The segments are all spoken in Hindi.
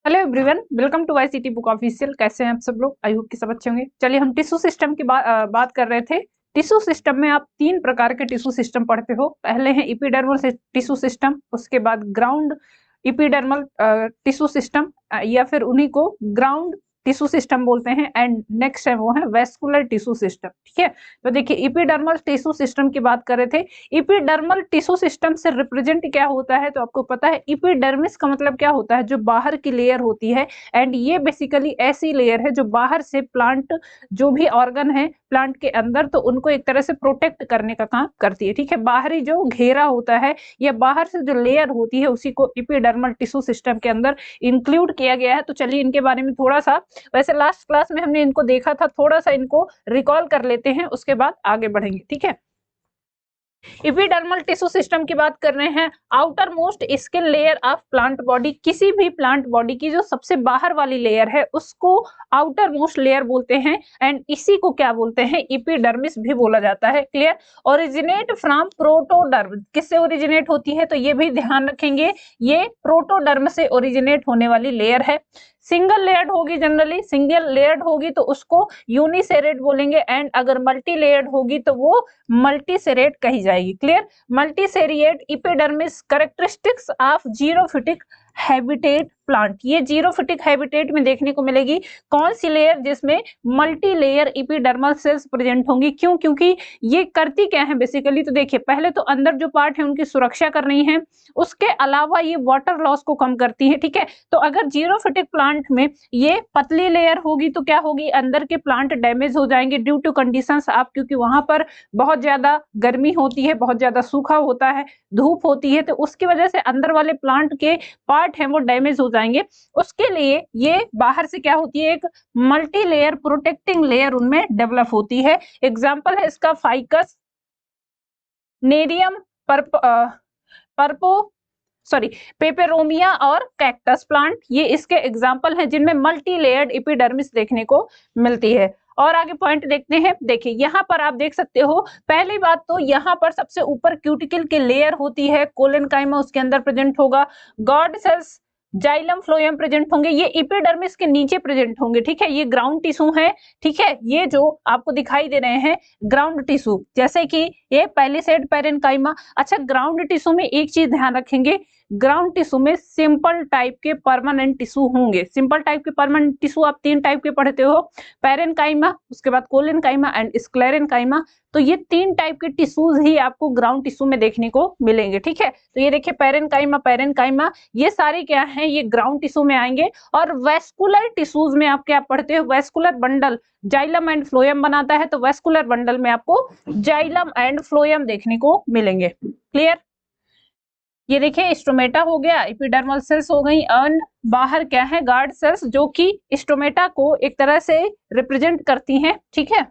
Hello everyone, welcome to YCT book official. कैसे हैं आप सब लोग? आई होप कि सब अच्छे होंगे। चलिए, हम टिश्यू सिस्टम की बात कर रहे थे। टिश्यू सिस्टम में आप तीन प्रकार के टिश्यू सिस्टम पढ़ते हो। पहले हैं इपिडर्मल टिश्यू सिस्टम, उसके बाद ग्राउंड इपिडर्मल टिश्यू सिस्टम या फिर उन्हीं को ग्राउंड टिश्यू सिस्टम बोलते हैं। एंड नेक्स्ट है वो है वेस्कुलर टिश्यू सिस्टम। ठीक है, तो देखिए इपिडर्मल टिश्यू सिस्टम की बात कर रहे थे। इपिडर्मल टिश्यू सिस्टम से रिप्रेजेंट क्या होता है, तो आपको पता है इपिडर्मिस का मतलब क्या होता है, जो बाहर की लेयर होती है। एंड ये बेसिकली ऐसी लेयर है जो बाहर से प्लांट जो भी ऑर्गन है प्लांट के अंदर, तो उनको एक तरह से प्रोटेक्ट करने का काम करती है। ठीक है, बाहरी जो घेरा होता है या बाहर से जो लेयर होती है उसी को इपिडर्मल टिश्यू सिस्टम के अंदर इंक्लूड किया गया है। तो चलिए इनके बारे में थोड़ा सा, वैसे लास्ट क्लास में हमने इनको देखा था, थोड़ा सा इनको रिकॉल कर लेते हैं, उसके बाद आगे बढ़ेंगे। ठीक है, इपिडर्मल टिश्यू सिस्टम की बात कर रहे हैं। Outer most skin layer of plant body, किसी भी प्लांट बॉडी की जो सबसे बाहर वाली लेयर है उसको आउटर मोस्ट लेयर बोलते हैं। एंड इसी को क्या बोलते हैं, इपिडर्मिस भी बोला जाता है। क्लियर। ओरिजिनेट फ्रॉम प्रोटोडर्म, किससे ओरिजिनेट होती है, तो ये भी ध्यान रखेंगे, ये प्रोटोडर्म से ओरिजिनेट होने वाली लेयर है। सिंगल लेयर्ड होगी, जनरली सिंगल लेयर्ड होगी तो उसको यूनिसेरेट बोलेंगे। एंड अगर मल्टी लेयर्ड होगी तो वो मल्टीसेरेट कही जाएगी। Clear. Multiseriate epidermis, characteristics of xerophytic habitat plant, ये जीरोफिटिक हैबिटेट में देखने को मिलेगी। कौन सी लेयर, जिसमें multi layer epidermal cells present होंगी। क्यों? क्योंकि ये करती क्या है बेसिकली, तो देखिए पहले तो अंदर जो पार्ट है उनकी सुरक्षा कर रही है, उसके अलावा ये वाटर लॉस को कम करती है। ठीक है, तो अगर जीरोफिटिक प्लांट में ये पतली लेयर होगी तो क्या होगी, अंदर के प्लांट डैमेज हो जाएंगे ड्यू टू कंडीशंस आप, क्योंकि वहां पर बहुत ज्यादा गर्मी होती है, बहुत ज्यादा सूखा होता है, धूप होती है, तो उसकी वजह से अंदर वाले प्लांट के पार्ट हैं वो डैमेज हो जाएंगे। उसके लिए ये बाहर से क्या होती है, एक मल्टी लेयर प्रोटेक्टिंग लेयर उनमें डेवलप होती है। एग्जांपल है इसका फाइकस, नेरियम, पेपेरोमिया और कैक्टस प्लांट, ये इसके एग्जांपल हैं जिनमें मल्टी लेयर्ड इपिडर्मिस देखने को मिलती है। और आगे पॉइंट देखते हैं। देखिए यहाँ पर आप देख सकते हो, पहली बात तो यहाँ पर सबसे ऊपर क्यूटिकल की लेयर होती है, कोलेनकाइमा उसके अंदर प्रेजेंट होगा, guard cells, xylem phloem present होंगे, ये इपिडर्मिस के नीचे प्रेजेंट होंगे। ठीक है, ये ग्राउंड टिश्यू है। ठीक है, ये जो आपको दिखाई दे रहे हैं ग्राउंड टिश्यू, जैसे कि ये पैलिसेड पैरेन्काइमा। अच्छा, ग्राउंड टिश्यू में एक चीज ध्यान रखेंगे, ग्राउंड टिश्यू में सिंपल टाइप के परमानेंट टिश्यू होंगे। सिंपल टाइप के परमानेंट टिश्यू आप तीन टाइप के पढ़ते हो, पैरेन्काइमा, उसके बाद कोलेनकाइमा एंड स्क्लेरेन्काइमा। तो ये तीन टाइप के टिश्यूज ही आपको ग्राउंड टिश्यू में देखने को मिलेंगे। ठीक है, तो ये देखिए पैरेन्काइमा, ये सारे क्या हैं, ये ग्राउंड टिश्यू में आएंगे। और वेस्कुलर टिश्यूज में आप क्या पढ़ते हो, vascular bundle, xylem and phloem बनाता है, तो वेस्कुलर बंडल में आपको जाइलम एंड फ्लोएम देखने को मिलेंगे। क्लियर। ये देखिए स्टोमेटा हो गया, एपिडर्मल सेल्स हो गई, एंड बाहर क्या है, गार्ड सेल्स, जो कि स्टोमेटा को एक तरह से रिप्रेजेंट करती हैं। ठीक है,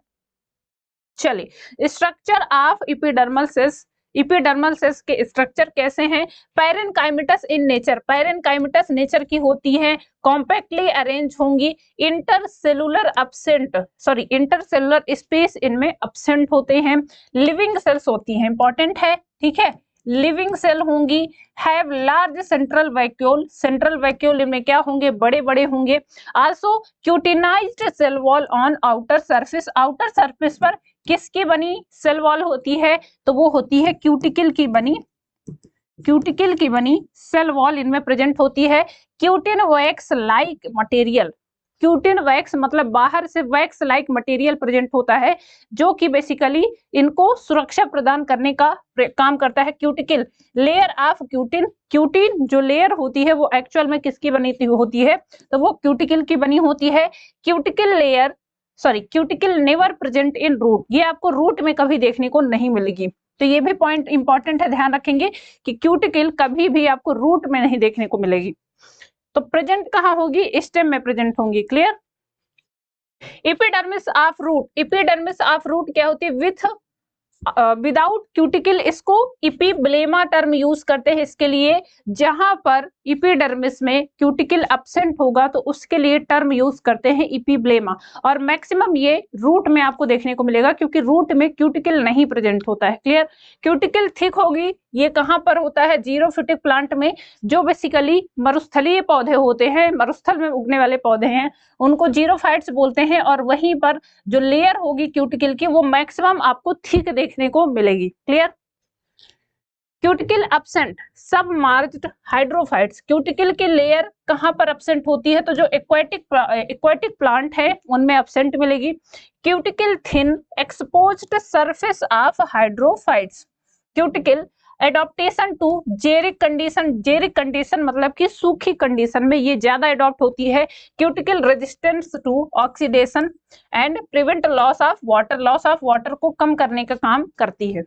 चलिए structure of epidermal cells, epidermal cells के स्ट्रक्चर कैसे हैं। Parenchymatous in nature, parenchymatous nature की होती है, कॉम्पैक्टली अरेंज होंगी, इंटरसेलुलर स्पेस इनमें अब्सेंट होते हैं, लिविंग सेल्स होती हैं, इंपॉर्टेंट है। ठीक है, लिविंग सेल होंगी, have large central vacuole, central vacuole इनमें क्या होंगे, बड़े बड़े होंगे। Also cutinized cell wall on outer surface, outer surface पर किसकी बनी सेल वॉल होती है, तो वो होती है क्यूटिकल की बनी, क्यूटिकल की बनी सेल वॉल इनमें प्रेजेंट होती है। Cutin wax like material, cutin wax मतलब बाहर से वैक्स लाइक मटेरियल प्रेजेंट होता है, जो कि बेसिकली इनको सुरक्षा प्रदान करने का काम करता है। Cuticle layer of cutin, cutin जो लेयर होती है वो एक्चुअल में किसकी बनी होती है, तो वो क्यूटिकल की बनी होती है। Cuticle never present in root, ये आपको रूट में कभी देखने को नहीं मिलेगी। तो ये भी पॉइंट इंपॉर्टेंट है, ध्यान रखेंगे कि क्यूटिकल कभी भी आपको रूट में नहीं देखने को मिलेगी। तो प्रेजेंट कहाँ होगी, स्टेम में प्रेजेंट होंगी। Clear. Epidermis of root, epidermis of root क्या होती है, विदाउट क्यूटिकल, इसको इपिब्लेमा टर्म यूज करते हैं इसके लिए। जहां पर इपिडर्मिस में क्यूटिकल एब्सेंट होगा तो उसके लिए टर्म यूज करते हैं इपिब्लेमा। और मैक्सिमम ये रूट में आपको देखने को मिलेगा, क्योंकि रूट में क्यूटिकल नहीं प्रेजेंट होता है। क्लियर। क्यूटिकल थिक होगी ये कहाँ पर होता है? जीरोफिटिक प्लांट में, जो बेसिकली मरुस्थलीय पौधे होते हैं, मरुस्थल में उगने वाले पौधे हैं, उनको जीरोफाइट्स बोलते हैं। और वहीं पर जो लेयर होगी क्यूटिकल की वो मैक्सिमम आपको थिक देखने को मिलेगी। क्लियर? क्यूटिकल एब्सेंट सब मार्ज्ड हाइड्रोफाइट्स, क्यूटिकल की लेयर कहां पर एब्सेंट होती है? तो जो एक्वाटिक प्लांट है उनमें एब्सेंट मिलेगी। Cuticle thin exposed surface of hydrophytes, cuticle adaptation to xeric condition, xeric condition मतलब कि सूखी कंडीशन में ये ज्यादा एडॉप्ट होती है। Cuticle resistance to oxidation and prevent loss of water, loss of water को कम करने का काम करती है।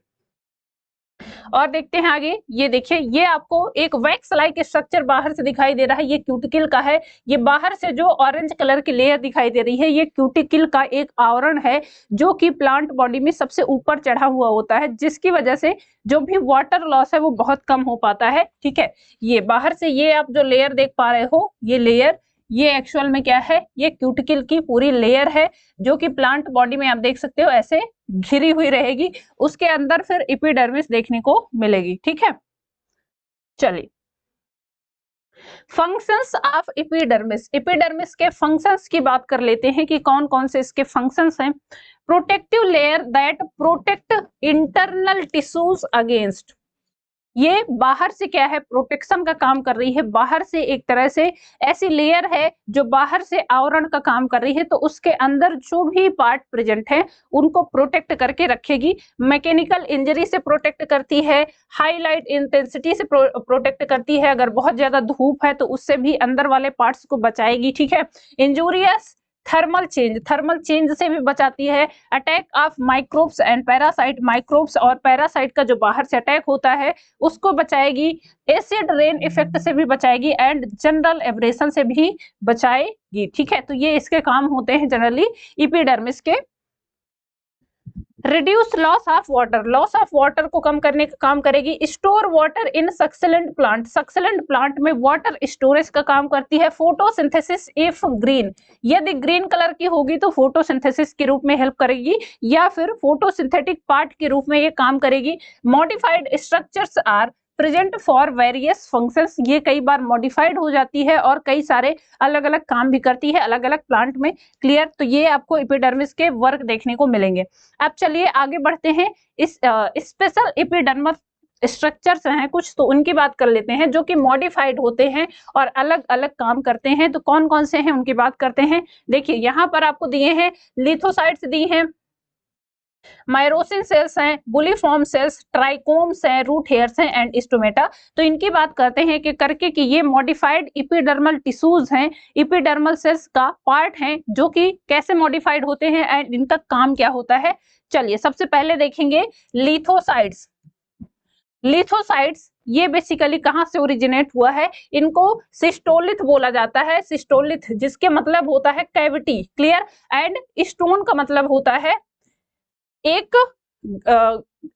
और देखते हैं आगे, ये देखिए, ये आपको एक वैक्स लाइक स्ट्रक्चर बाहर से दिखाई दे रहा है, ये क्यूटिकल का है। ये बाहर से जो ऑरेंज कलर की लेयर दिखाई दे रही है, ये क्यूटिकल का एक आवरण है जो कि प्लांट बॉडी में सबसे ऊपर चढ़ा हुआ होता है, जिसकी वजह से जो भी वाटर लॉस है वो बहुत कम हो पाता है। ठीक है, ये बाहर से ये आप जो लेयर देख पा रहे हो, ये लेयर, ये एक्चुअल में क्या है? ये क्यूटिकल की पूरी लेयर है जो कि प्लांट बॉडी में आप देख सकते हो ऐसे घिरी हुई रहेगी। उसके अंदर फिर एपिडर्मिस देखने को मिलेगी। ठीक है, चलिए फंक्शंस ऑफ एपिडर्मिस, एपिडर्मिस के फंक्शंस की बात कर लेते हैं कि कौन कौन से इसके फंक्शंस हैं। Protective layer that protect internal tissues against, ये बाहर से क्या है? प्रोटेक्शन का काम कर रही है। बाहर से एक तरह से ऐसी लेयर है जो बाहर से आवरण का काम कर रही है, तो उसके अंदर जो भी पार्ट प्रेजेंट है उनको प्रोटेक्ट करके रखेगी। मैकेनिकल इंजरी से प्रोटेक्ट करती है, हाई लाइट इंटेंसिटी से प्रोटेक्ट करती है, अगर बहुत ज्यादा धूप है तो उससे भी अंदर वाले पार्ट्स को बचाएगी। ठीक है, injurious thermal change, thermal change से भी बचाती है। Attack of microbes and parasite, microbes और पैरासाइट का जो बाहर से अटैक होता है उसको बचाएगी। एसिड रेन इफेक्ट से भी बचाएगी एंड जनरल एब्रेशन से भी बचाएगी। ठीक है, तो ये इसके काम होते हैं जनरली एपिडर्मिस के। Reduce loss of water, loss of water को कम करने का काम करेगी। Store water in succulent plant, succulent plant में वाटर स्टोरेज का काम करती है। फोटोसिंथेसिस इफ ग्रीन, यदि ग्रीन कलर की होगी तो फोटोसिंथेसिस के रूप में हेल्प करेगी या फिर फोटोसिंथेटिक पार्ट के रूप में ये काम करेगी। Modified structures are present for various functions, ये कई बार मॉडिफाइड हो जाती है और कई सारे अलग अलग काम भी करती है अलग अलग प्लांट में। क्लियर? तो ये आपको एपिडर्मिस के वर्क देखने को मिलेंगे। अब चलिए आगे बढ़ते हैं। इस स्पेशल एपिडर्मल स्ट्रक्चर्स हैं कुछ, तो उनकी बात कर लेते हैं जो कि मॉडिफाइड होते हैं और अलग अलग काम करते हैं। तो कौन कौन से हैं उनकी बात करते हैं। देखिए यहाँ पर आपको दिए हैं लिथोसाइट्स दी हैं, माइरोसिन सेल्स हैं, बुलीफॉर्म सेल्स, ट्राइकोम्स हैं, रूट हेयर्स हैं एंड स्टोमेटा। तो इनकी बात करते हैं कि करके कि ये मॉडिफाइड एपिडर्मल टिश्यूज हैं, एपिडर्मल सेल्स का पार्ट हैं जो कि कैसे मॉडिफाइड होते हैं एंड इनका काम क्या होता है। चलिए सबसे पहले देखेंगे लिथोसाइट्स। लिथोसाइट्स ये बेसिकली कहां से ओरिजिनेट हुआ है? इनको सिस्टोलिथ बोला जाता है, सिस्टोलिथ जिसके मतलब होता है कैविटी। क्लियर? एंड स्टोन का मतलब होता है एक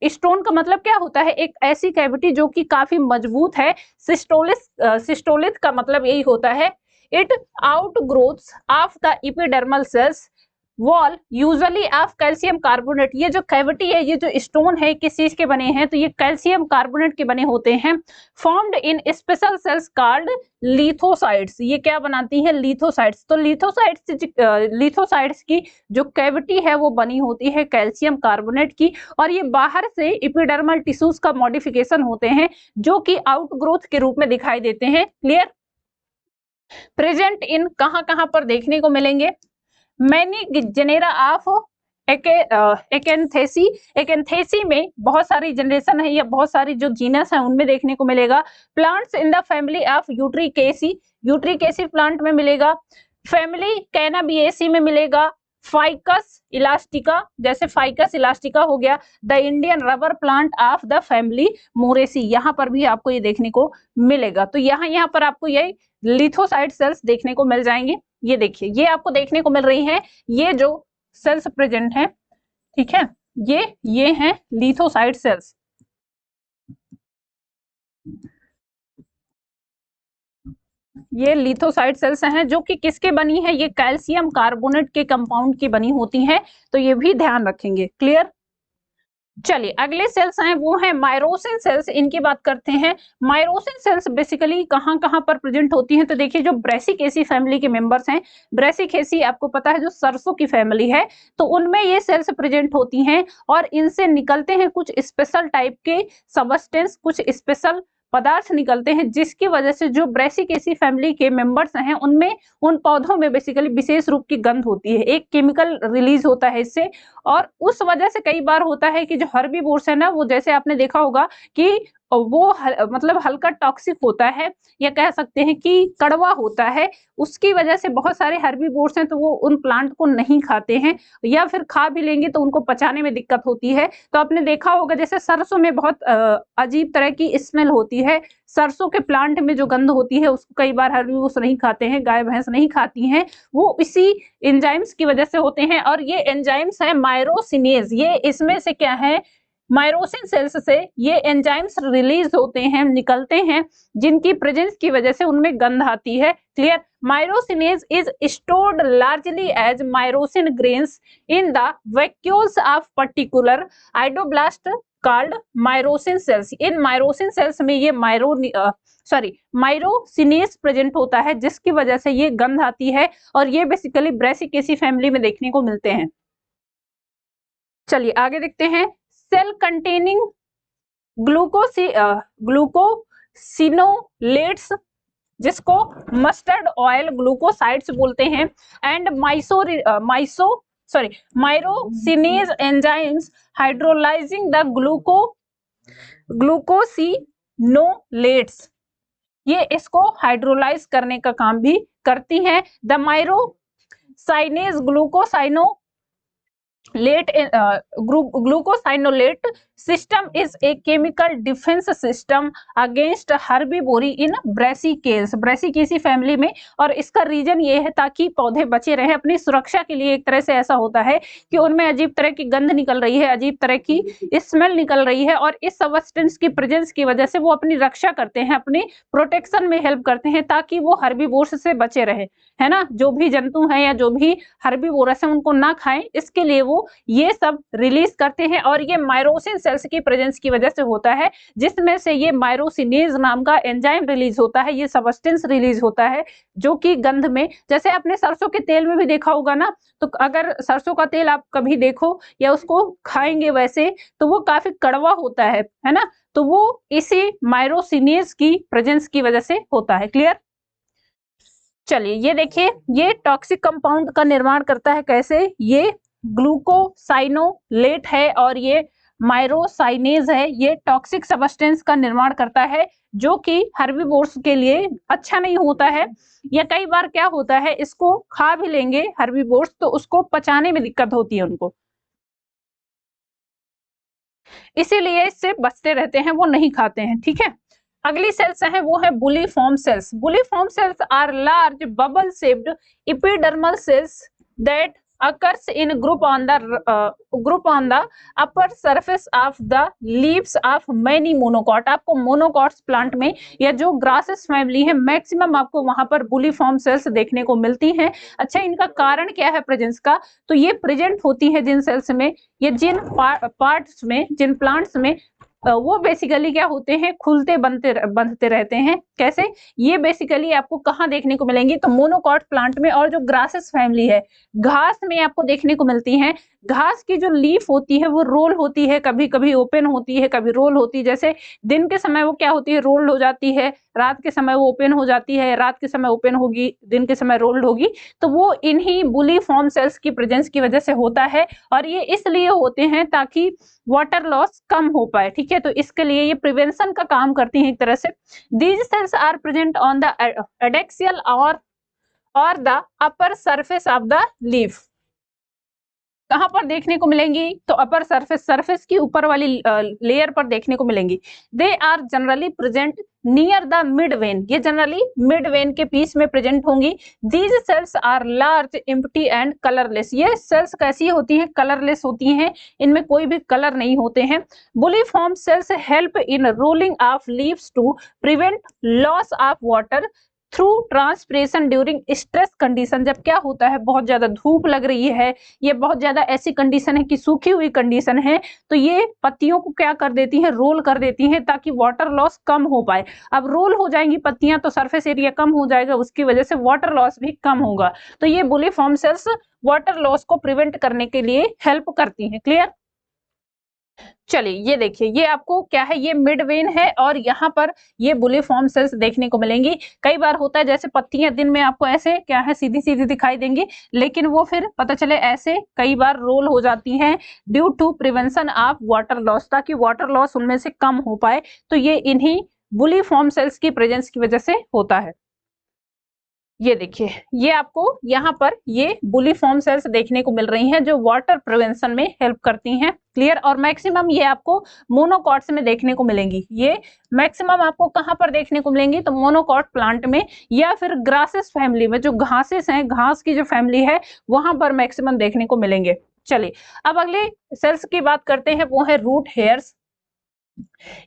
स्टोन का मतलब क्या होता है? एक ऐसी कैविटी जो कि काफी मजबूत है। सिस्टोलिथ का मतलब यही होता है। It out growths of the epidermal cells wall usually of calcium carbonate, ये जो कैविटी है, ये जो स्टोन है किस चीज के बने हैं? तो ये कैल्शियम कार्बोनेट के बने होते हैं। Formed in special cells called lithocytes, ये क्या बनाती है? लिथोसाइट्स। तो लिथोसाइट्स की जो कैविटी है वो बनी होती है कैल्शियम कार्बोनेट की, और ये बाहर से एपिडर्मल टिश्यूज का मॉडिफिकेशन होते हैं जो कि आउटग्रोथ के रूप में दिखाई देते हैं। क्लियर? प्रेजेंट इन कहां पर देखने को मिलेंगे? Many genera of Acanthaceae, Acanthaceae में बहुत सारी जनरेशन है या बहुत सारी जो जीनस है उनमें देखने को मिलेगा। Plants in the family of Urticaceae, Urticaceae plant में मिलेगा। फैमिली कैनाबिएसी में मिलेगा। फाइकस इलास्टिका, जैसे फाइकस इलास्टिका हो गया। The Indian rubber plant of the family Moraceae, यहाँ पर भी आपको ये देखने को मिलेगा। तो यहाँ पर आपको यही लिथोसाइट सेल्स देखने को मिल जाएंगे। ये देखिए, ये आपको देखने को मिल रही है, ये जो सेल्स प्रेजेंट हैं, ठीक है, ये हैं लिथोसाइट सेल्स। ये लिथोसाइट सेल्स हैं जो कि किसके बनी है? ये कैल्शियम कार्बोनेट के कंपाउंड की बनी होती हैं, तो ये भी ध्यान रखेंगे। क्लियर? चलिए अगले सेल्स हैं वो हैं माइरोसिन सेल्स, इनकी बात करते हैं। माइरोसिन सेल्स बेसिकली कहाँ कहाँ पर प्रेजेंट होती हैं, तो देखिए जो ब्रेसिकेसी फैमिली के मेंबर्स हैं, ब्रेसिकेसी आपको पता है जो सरसों की फैमिली है, तो उनमें ये सेल्स प्रेजेंट होती हैं और इनसे निकलते हैं कुछ स्पेशल टाइप के सबस्टेंस, कुछ स्पेशल पदार्थ निकलते हैं, जिसकी वजह से जो ब्रेसिकेसी फैमिली के मेंबर्स हैं उनमें, उन पौधों में बेसिकली विशेष रूप की गंध होती है, एक केमिकल रिलीज होता है इससे। और उस वजह से कई बार होता है कि जो हर्बीवोर्स है ना, वो जैसे आपने देखा होगा कि वो मतलब हल्का टॉक्सिक होता है, या कह सकते हैं कि कड़वा होता है, उसकी वजह से बहुत सारे हर्बीवोर्स हैं तो वो उन प्लांट को नहीं खाते हैं, या फिर खा भी लेंगे तो उनको पचाने में दिक्कत होती है। तो आपने देखा होगा जैसे सरसों में बहुत अजीब तरह की स्मेल होती है, सरसों के प्लांट में जो गंध होती है उसको कई बार हर्बीवोर्स नहीं खाते हैं, गाय भैंस नहीं खाती हैं, वो इसी एंजाइम्स की वजह से होते हैं। और ये एंजाइम्स है माइरोसिनेज, ये इसमें से क्या है, माइरोसिन सेल्स से ये एंजाइम्स रिलीज होते हैं, निकलते हैं, जिनकी प्रेजेंस की वजह से उनमें गंध आती है। Clear? Myrosinase is stored largely as myrosin grains in the vacuoles of particular idioblast called myrosin cells. इन माइरोसिन सेल्स में ये माइरोसिनेज प्रेजेंट होता है, जिसकी वजह से ये गंध आती है, और ये बेसिकली ब्रेसिकेसी फैमिली में देखने को मिलते हैं। चलिए आगे देखते हैं। सेल कंटेनिंग ग्लूकोसिनोलेट्स, जिसको मस्टर्ड ऑयल ग्लूकोसाइड्स बोलते हैं, and myrosinase enzymes hydrolysing the glucosinolates, ये इसको हाइड्रोलाइज करने का काम भी करती हैं। The myrosinase glucosinolate system is a chemical defence system against herbivory in Brassicaceae family में। और इसका रीजन ये है ताकि पौधे बचे रहे, अपनी सुरक्षा के लिए। एक तरह से ऐसा होता है कि उनमें अजीब तरह की गंध निकल रही है, अजीब तरह की स्मेल निकल रही है, और इस सब्सटेंस की प्रेजेंस की वजह से वो अपनी रक्षा करते हैं, अपनी प्रोटेक्शन में हेल्प करते हैं, ताकि वो हर्बीवोर्स से बचे रहे, है ना, जो भी जंतु हैं या जो भी हर्बीवोरस है उनको ना खाएं, इसके लिए वो ये सब रिलीज करते हैं। और ये माइरोसिन सेल्स की प्रेजेंस की वजह से होता है, जिसमें से ये माइरोसिनेज नाम का एंजाइम रिलीज होता है, ये सबस्टेंस रिलीज होता है, जो कि गंध में, जैसे आपने सरसों के तेल में भी देखा होगा ना, तो अगर सरसों का तेल आप कभी देखो या उसको खाएंगे वैसे, तो वो काफी कड़वा होता है ना, तो वो इसी माइरोसिनेज की प्रेजेंस की वजह से होता है। क्लियर? चलिए ये देखिए, ये टॉक्सिक कंपाउंड का निर्माण करता है, कैसे, ये ग्लूकोसाइनोलेट है और ये माइरोसाइनेज है, ये टॉक्सिक सब्सटेंस का निर्माण करता है, जो कि हर्बीवोर्स के लिए अच्छा नहीं होता है, या कई बार क्या होता है, इसको खा भी लेंगे हर्बीवोर्स तो उसको पचाने में दिक्कत होती है उनको, इसीलिए इससे बचते रहते हैं, वो नहीं खाते हैं। ठीक है, अगली सेल्स है वो है bulliform cells. Bulliform cells are large bubble shaped epidermal cells that occurs in group on the upper surface of the leaves of many monocot। आपको मोनोकॉट्स प्लांट में या जो ग्रासेस फैमिली है मैक्सिमम आपको वहां पर बुलीफॉर्म सेल्स देखने को मिलती हैं। अच्छा, इनका कारण क्या है प्रेजेंस का, तो ये प्रेजेंट होती है जिन सेल्स में, ये जिन पार्ट्स में, जिन प्लांट्स में वो बेसिकली क्या होते हैं, खुलते बंधते रहते हैं। कैसे? ये बेसिकली आपको कहाँ देखने को मिलेंगी, तो मोनोकॉट प्लांट में, और जो ग्रासेस फैमिली है घास में आपको देखने को मिलती हैं। घास की जो लीफ होती है वो रोल होती है, कभी कभी ओपन होती है, कभी रोल होती है। जैसे दिन के समय वो क्या होती है, रोल्ड हो जाती है, रात के समय वो ओपन हो जाती है, रात के समय ओपन होगी, दिन के समय रोल्ड होगी। तो वो इन्हीं बुलीफॉर्म सेल्स की प्रेजेंस की वजह से होता है, और ये इसलिए होते हैं ताकि वाटर लॉस कम हो पाए। ठीक है, तो इसके लिए ये प्रिवेंशन का काम करती हैं एक तरह से। These cells are present on the adaxial और the upper surface of the leaf. कहां पर देखने को मिलेंगी, तो अपर सरफेस की ऊपर वाली लेयर पर देखने को मिलेंगी। They are generally present near the mid vein, ये जनरली मिड वेन के पीस में प्रेजेंट होंगी। These cells are large, empty and colourless. ये सेल्स कैसी होती हैं, कलरलेस होती हैं, इनमें कोई भी कलर नहीं होते हैं। Bulliform cells help in rolling of leaves to prevent loss of water. Through transpiration during stress condition, जब क्या होता है बहुत ज्यादा धूप लग रही है, ये बहुत ज्यादा ऐसी कंडीशन है कि सूखी हुई कंडीशन है, तो ये पत्तियों को क्या कर देती है, रोल कर देती है ताकि वाटर लॉस कम हो पाए। अब रोल हो जाएंगी पत्तियां तो सरफेस एरिया कम हो जाएगा, उसकी वजह से वाटर लॉस भी कम होगा। तो ये बुलिफॉर्म सेल्स वाटर लॉस को प्रिवेंट करने के लिए हेल्प करती हैं। क्लियर? चलिए ये देखिए, ये आपको क्या है, ये मिड वेन है और यहाँ पर ये बुलिफॉर्म सेल्स देखने को मिलेंगी। कई बार होता है जैसे पत्तियां दिन में आपको ऐसे क्या है सीधी सीधी दिखाई देंगी, लेकिन वो फिर पता चले ऐसे कई बार रोल हो जाती हैं due to prevention of water loss, ताकि वाटर लॉस उनमें से कम हो पाए। तो ये इन्हीं बुलिफॉर्म सेल्स की प्रेजेंस की वजह से होता है। ये देखिए, ये आपको यहाँ पर ये बुलिफॉर्म सेल्स देखने को मिल रही हैं जो वाटर प्रिवेंशन में हेल्प करती हैं। क्लियर? और मैक्सिमम ये आपको मोनोकॉट्स में देखने को मिलेंगी। ये मैक्सिमम आपको कहाँ पर देखने को मिलेंगी, तो मोनोकॉट प्लांट में या फिर ग्रासेस फैमिली में, जो घासेस हैं, घास की जो फैमिली है वहां पर मैक्सिमम देखने को मिलेंगे। चलिए अब अगले सेल्स की बात करते हैं, वो है root hairs.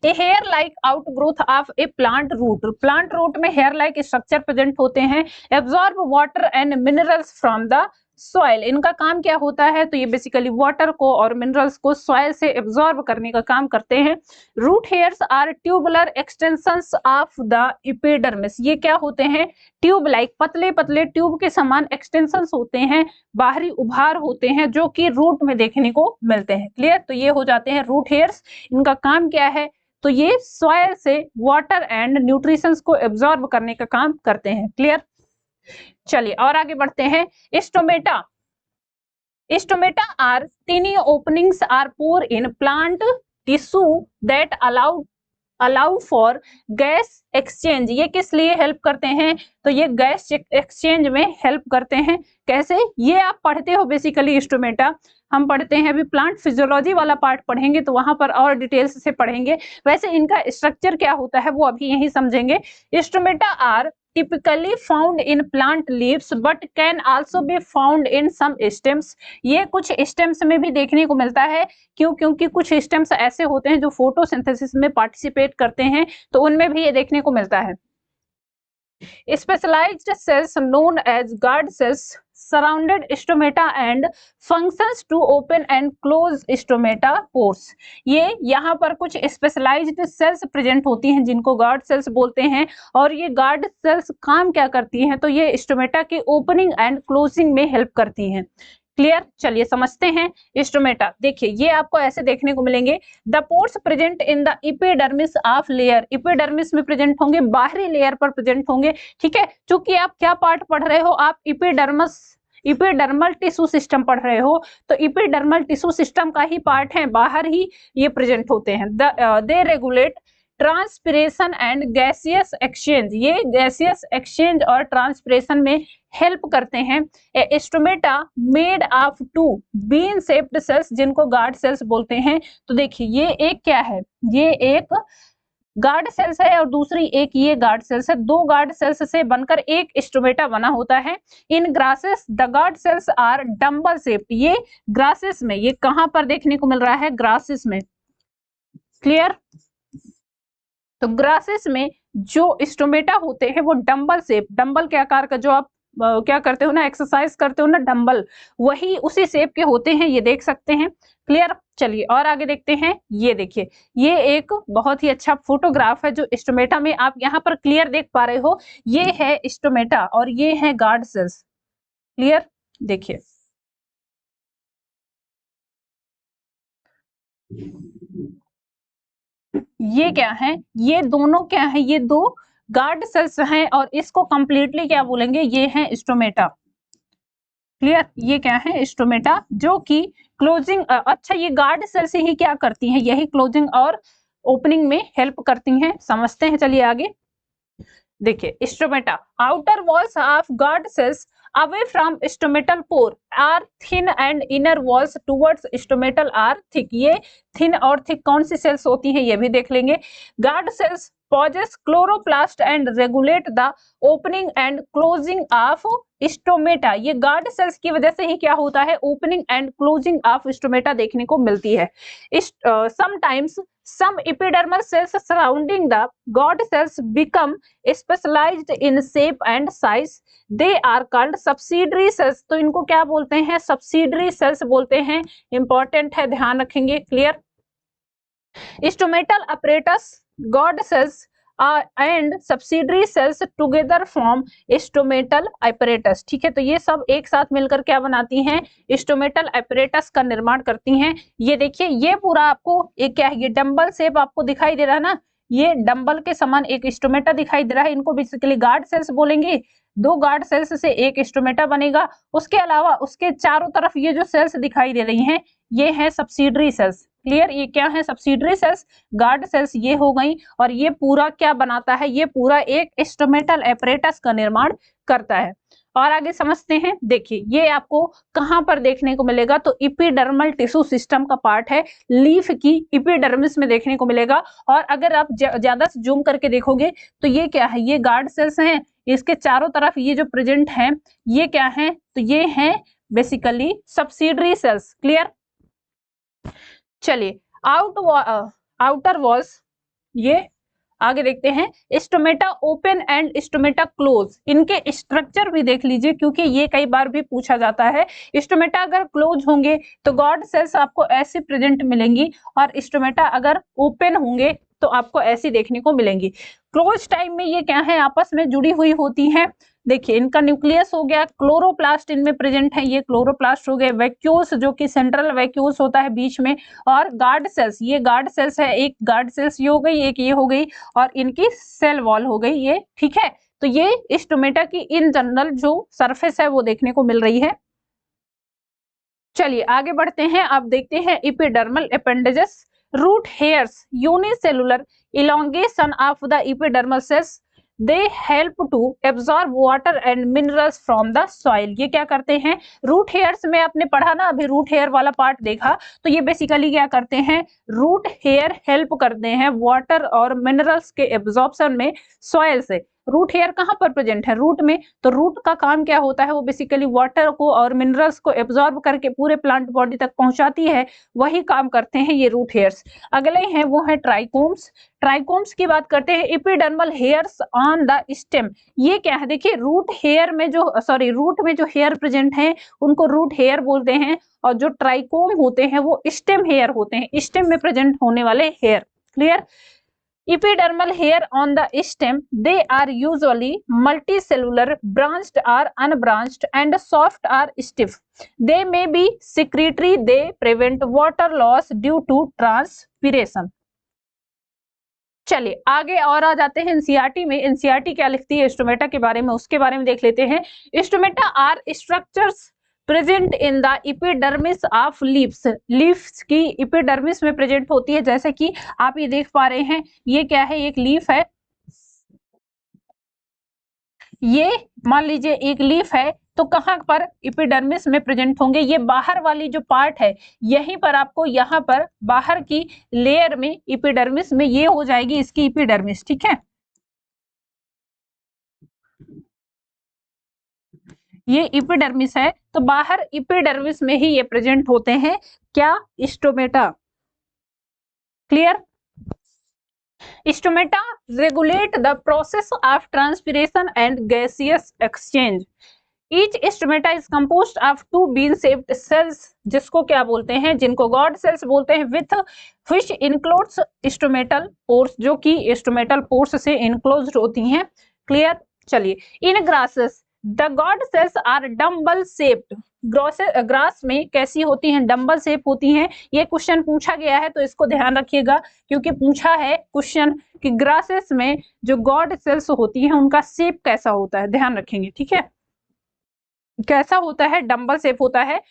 A hair like outgrowth of a plant root. Plant root में हेयर लाइक स्ट्रक्चर प्रेजेंट होते हैं, absorb water and minerals from the soil. इनका काम क्या होता है, तो ये बेसिकली वाटर को और मिनरल्स को सॉइल से एब्जॉर्ब करने का काम करते हैं। Root hairs are tubular extensions of the epidermis. ये क्या होते हैं, ट्यूब लाइक, पतले पतले ट्यूब के समान एक्सटेंशंस होते हैं, बाहरी उभार होते हैं जो कि रूट में देखने को मिलते हैं। क्लियर? तो ये हो जाते हैं रूट हेयर्स। इनका काम क्या है, तो ये सॉइल से वाटर एंड न्यूट्रिशंस को एब्जॉर्ब करने का काम करते हैं। क्लियर? चलिए और आगे बढ़ते हैं। Stomata. Stomata are tiny openings or pore in plant tissue that allow for gas exchange. ये किस लिए हेल्प करते हैं, तो ये गैस एक्सचेंज में हेल्प करते हैं। कैसे, ये आप पढ़ते हो बेसिकली स्टोमेटा, हम पढ़ते हैं अभी प्लांट फिजियोलॉजी वाला पार्ट पढ़ेंगे तो वहां पर और डिटेल्स से पढ़ेंगे। वैसे इनका स्ट्रक्चर क्या होता है वो अभी यही समझेंगे। Stomata are typically found in plant leaves but can also be found in some stems। ये कुछ स्टेम्स में भी देखने को मिलता है। क्यों? क्योंकि कुछ स्टेम्स ऐसे होते हैं जो फोटोसिंथेसिस में पार्टिसिपेट करते हैं, तो उनमें भी ये देखने को मिलता है। Specialized cells known as guard cells surrounded stomata and functions to open and close stomata pores। ये यहाँ पर कुछ स्पेशलाइज्ड सेल्स प्रेजेंट होती हैं जिनको गार्ड सेल्स बोलते हैं, और ये गार्ड सेल्स काम क्या करती हैं, तो ये स्टोमेटा की ओपनिंग एंड क्लोजिंग में हेल्प करती हैं। क्लियर? चलिए समझते हैं स्टोमेटा। देखिए ये आपको ऐसे देखने को मिलेंगे, the pores present in the epidermis of layer. Epidermis में प्रेजेंट होंगे, बाहरी लेयर पर प्रेजेंट होंगे। ठीक है, चूंकि आप क्या पार्ट पढ़ रहे हो, आप एपिडर्मल टिश्यू सिस्टम पढ़ रहे हो, तो एपिडर्मल टिश्यू सिस्टम का ही पार्ट है, बाहर ही ये प्रेजेंट होते हैं। They regulate transpiration and gaseous exchange. ये गैसियस एक्सचेंज और ट्रांसपिरेशन में हेल्प करते हैं। Stomata made of two bean shaped cells, जिनको गार्ड सेल्स बोलते हैं। तो देखिए ये एक क्या है, ये एक गार्ड सेल्स है और दूसरी एक ये गार्ड सेल्स है। दो गार्ड सेल्स से बनकर एक स्टोमेटा बना होता है। In grasses the guard cells are dumbbell shaped. ये ग्रासेस में, ये कहां पर देखने को मिल रहा है, ग्रासेस में। क्लियर? तो ग्रासेस में जो स्टोमेटा होते हैं वो डंबल शेप, डंबल के आकार का, जो आप क्या करते हो ना, एक्सरसाइज करते हो ना डंबल, वही उसी शेप के होते हैं, ये देख सकते हैं। क्लियर? चलिए और आगे देखते हैं। ये देखिए, ये एक बहुत ही अच्छा फोटोग्राफ है जो स्टोमेटा में आप यहाँ पर क्लियर देख पा रहे हो। ये है स्टोमेटा और ये है गार्ड सेल्स। क्लियर? देखिए ये क्या है, ये दोनों क्या है, ये दो गार्ड सेल्स हैं और इसको कंप्लीटली क्या बोलेंगे, ये है स्टोमेटा। क्लियर? ये क्या है, स्टोमेटा, जो कि क्लोजिंग, अच्छा ये गार्ड सेल्स ही क्या करती हैं, यही क्लोजिंग और ओपनिंग में हेल्प करती हैं। समझते हैं, चलिए आगे देखिए। Stomata outer walls of guard cells away from stomatal pore are thin and inner walls towards stomatal are thick। ये thin और thick कौन सी सेल्स होती हैं ये भी देख लेंगे। Guard cells possess chloroplast and regulate the opening and closing of stomata. ये गार्ड सेल्स की वजह से ही क्या होता है, opening and closing of stomata देखने को मिलती है। Sometimes some epidermal cells surrounding the guard cells become specialized in shape and size. They are called subsidiary cells. तो इनको क्या बोलते हैं, subsidiary cells बोलते हैं। इंपॉर्टेंट है, ध्यान रखेंगे। Clear. Stomatal apparatus, guard cells and subsidiary cells together form stomatal apparatus। ठीक है, तो ये सब एक साथ मिलकर क्या बनाती हैं, stomatal apparatus का निर्माण करती हैं। ये देखिए, ये पूरा आपको एक क्या है, ये डंबल शेप आपको दिखाई दे रहा है ना, ये डंबल के समान एक स्टोमेटा दिखाई दे रहा है। इनको बेसिकली गार्ड सेल्स बोलेंगे। दो गार्ड सेल्स से एक स्टोमेटा बनेगा। उसके अलावा उसके चारों तरफ ये जो सेल्स दिखाई दे रही हैं, ये है सब्सिडरी सेल्स। क्लियर, ये क्या है, सब्सिडरी सेल्स, गार्ड सेल्स ये हो गई। और ये पूरा क्या बनाता है, ये पूरा एक स्टोमेटल एपरेटस का निर्माण करता है। और आगे समझते हैं। देखिए, ये आपको कहां पर देखने को मिलेगा, तो इपिडर्मल टिश्यू सिस्टम का पार्ट है, लीफ की इपिडर्मिस में देखने को मिलेगा। और अगर आप ज्यादा से जूम करके देखोगे तो ये क्या है, ये गार्ड सेल्स हैं। इसके चारों तरफ ये जो प्रेजेंट हैं, ये क्या है, तो ये हैं बेसिकली सब्सिडरी सेल्स। क्लियर। चलिए, आउटर वॉल्स, ये आगे देखते हैं। Stomata open and stomata close, इनके स्ट्रक्चर भी देख लीजिए, क्योंकि ये कई बार भी पूछा जाता है। स्टोमेटा अगर क्लोज होंगे तो गार्ड सेल्स आपको ऐसे प्रेजेंट मिलेंगी, और स्टोमेटा अगर ओपन होंगे तो आपको ऐसी देखने को मिलेंगी। क्लोज टाइम में ये क्या है, आपस में जुड़ी हुई होती हैं। देखिए, इनका न्यूक्लियस हो गया, क्लोरोप्लास्ट इनमें प्रेजेंट है, ये क्लोरोप्लास्ट हो गए, वैक्यूल्स जो कि सेंट्रल वैक्यूल्स होता है बीच में, और गार्ड सेल्स, ये गार्ड सेल्स है, एक गार्ड सेल्स ये हो गई, एक ये हो गई, और इनकी सेल वॉल हो गई ये। ठीक है, तो ये स्टोमेटा की इन जनरल जो सरफेस है वो देखने को मिल रही है। चलिए आगे बढ़ते हैं। अब देखते हैं epidermal appendages. Root hairs, unicellular elongation of the epidermal cells, they help to absorb water and minerals from the soil। ये क्या करते हैं, रूट हेयर्स में आपने पढ़ा ना, अभी रूट हेयर वाला पार्ट देखा, तो ये बेसिकली क्या करते हैं, रूट हेयर हेल्प करते हैं वाटर और मिनरल्स के एब्जॉर्प्शन में सॉइल से। रूट हेयर कहाँ पर प्रेजेंट है, रूट में, तो रूट का काम क्या होता है, वो बेसिकली वाटर को और मिनरल्स को एब्जॉर्ब करके पूरे प्लांट बॉडी तक पहुंचाती है, वही काम करते हैं ये रूट हेयर्स। अगले हैं वो है ट्राइकोम्स। ट्राइकोम्स की बात करते हैं, epidermal hairs on the stem. ये क्या है, देखिए रूट हेयर में जो रूट में जो हेयर प्रेजेंट है उनको रूट हेयर बोलते हैं, और जो ट्राइकोम होते हैं वो स्टेम हेयर होते हैं, स्टेम में प्रेजेंट होने वाले hair. Clear. Epidermal hair on the stem, they are usually multicellular, branched or unbranched, and soft or stiff. They may be secretory, they prevent water loss due to transpiration। चलिए आगे और आ जाते हैं एनसीईआरटी में। एनसीईआरटी क्या लिखती है स्टोमेटा के बारे में, उसके बारे में देख लेते हैं। Stomata are structures present in the epidermis of leaves. Leaves की इपिडर्मिस में प्रेजेंट होती है, जैसे कि आप ये देख पा रहे हैं, ये क्या है, एक लीफ है, ये मान लीजिए एक लीफ है, तो कहां पर इपिडर्मिस में प्रेजेंट होंगे, ये बाहर वाली जो पार्ट है, यहीं पर आपको, यहाँ पर बाहर की लेयर में इपिडर्मिस में ये हो जाएगी इसकी इपिडर्मिस। ठीक है, ये इपिडर्मिस है, तो बाहर इपिडर्मिस में ही ये प्रेजेंट होते हैं क्या, stomata. Clear. Stomata regulate the process of transpiration and gaseous exchange. Each stomata is composed of two bean shaped cells, जिसको क्या बोलते हैं, जिनको गॉड सेल्स बोलते हैं, with which encloses stomatal pores, जो कि स्टोमेटल पोर्स से इनक्लोज्ड होती हैं। क्लियर। चलिए, in grasses the guard cells are dumbbell shaped. Grass में कैसी होती हैं, डम्बल शेप होती हैं। ये क्वेश्चन पूछा गया है, तो इसको ध्यान रखिएगा, क्योंकि पूछा है क्वेश्चन कि ग्रासेस में जो गॉड सेल्स होती हैं उनका शेप कैसा होता है, ध्यान रखेंगे। ठीक है, कैसा होता है, डम्बल शेप होता है।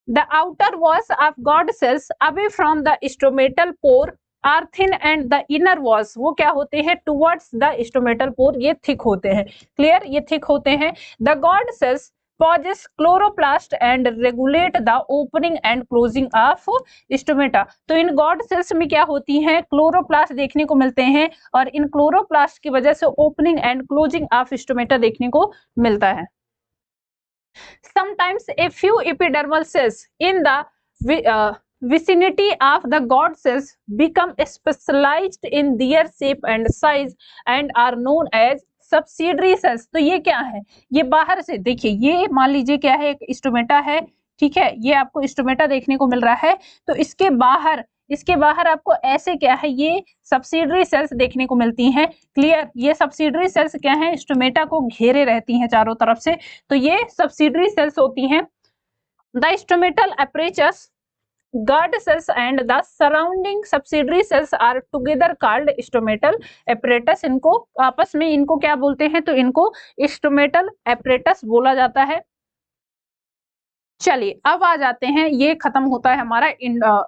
The outer walls of guard cells away from the stomatal pore are thin and the inner walls, वो क्या होते हैं, टुवर्ड्स द स्टोमेटल पोर, ये थिक होते हैं। क्लियर, ये थिक होते हैं। The guard cells possess chloroplast and regulate the opening and closing of stomata. तो इन गॉड सेल्स में क्या होती हैं, क्लोरोप्लास्ट देखने को मिलते हैं और इन क्लोरोप्लास्ट की वजह से opening and closing of stomata देखने को मिलता है। Sometimes a few epidermal cells in the vicinity of the god cells become specialized in their shape and size and are known as subsidiary cells। तो ये क्या है, ये बाहर से देखिए, ये मान लीजिए क्या है, एक स्टोमेटा है, ठीक है, ये आपको स्टोमेटा देखने को मिल रहा है। तो इसके बाहर आपको ऐसे क्या है, ये सब्सिडरी सेल्स देखने को मिलती हैं। क्लियर, ये सब्सिडरी सेल्स क्या हैं, स्टोमेटा को घेरे रहती हैं चारों तरफ से, तो ये सब्सिडरी सेल्स होती हैं। The stomatal apertures guard cells and the surrounding subsidiary cells are together called stomatal apparatus। इनको आपस में इनको क्या बोलते हैं, तो इनको stomatal apparatus बोला जाता है। चलिए अब आ जाते हैं, ये खत्म होता है हमारा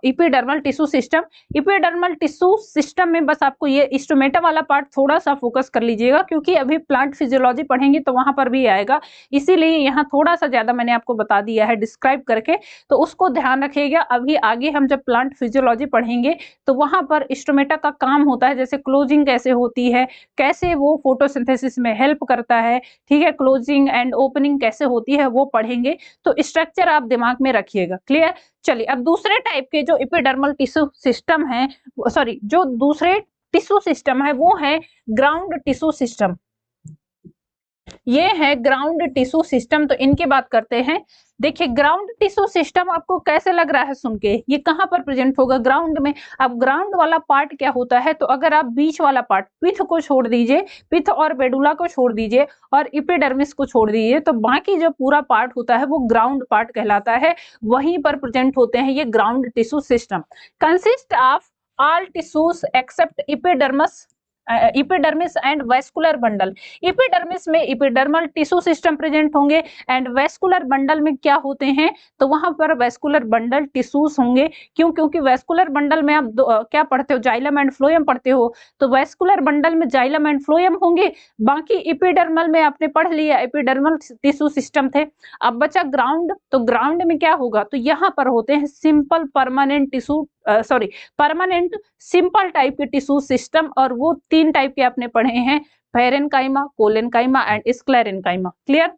epidermal tissue system. Epidermal tissue system में बस आपको ये स्टोमेटा वाला पार्ट थोड़ा सा फोकस कर लीजिएगा, क्योंकि अभी प्लांट फिजियोलॉजी पढ़ेंगे तो वहां पर भी आएगा, इसीलिए यहाँ थोड़ा सा ज्यादा मैंने आपको बता दिया है डिस्क्राइब करके, तो उसको ध्यान रखिएगा। अभी आगे हम जब प्लांट फिजियोलॉजी पढ़ेंगे तो वहां पर स्टोमेटा का काम होता है, जैसे क्लोजिंग कैसे होती है, कैसे वो फोटोसिंथेसिस में हेल्प करता है, ठीक है, क्लोजिंग एंड ओपनिंग कैसे होती है वो पढ़ेंगे, तो स्ट्रक्चर आप दिमाग में रखिएगा। क्लियर। चलिए अब दूसरे टाइप के जो एपिडर्मल टिश्यू सिस्टम है, सॉरी जो दूसरे टिश्यू सिस्टम है वो है ग्राउंड टिश्यू सिस्टम। ये है ग्राउंड टिश्यू सिस्टम, तो इनकी बात करते हैं। देखिए ग्राउंड टिश्यू सिस्टम आपको कैसे लग रहा है सुन के, ये कहां पर प्रेजेंट होगा, ग्राउंड में। अब ग्राउंड वाला पार्ट क्या होता है, तो अगर आप बीच वाला पार्ट पिथ को छोड़ दीजिए, पिथ और मेडुला को छोड़ दीजिए और एपिडर्मिस को छोड़ दीजिए, तो बाकी जो पूरा पार्ट होता है वो ग्राउंड पार्ट कहलाता है, वहीं पर प्रेजेंट होते हैं ये ground tissue system. Consist of all tissues except epidermis and vascular bundle. Epidermis में इपिडर्मल टिश्यू सिस्टम प्रेजेंट होंगे एंड वेस्कुलर बंडल में क्या होते हैं, तो वहां पर वेस्कुलर बंडल टिश्यूज होंगे। क्यों, क्योंकि वेस्कुलर बंडल में आप क्या पढ़ते हो, जाइलम एंड फ्लोएम पढ़ते हो, तो वेस्कुलर बंडल में जाइलम एंड फ्लोएम होंगे। बाकी इपिडर्मल में आपने पढ़ लिया, एपिडर्मल टिश्यू सिस्टम थे। अब बचा ग्राउंड, तो ग्राउंड में क्या होगा, तो यहाँ पर होते हैं simple permanent tissue permanent simple type के टिश्यू सिस्टम, और वो तीन टाइप के आपने पढ़े हैं, parenchyma, collenchyma and sclerenchyma. Clear.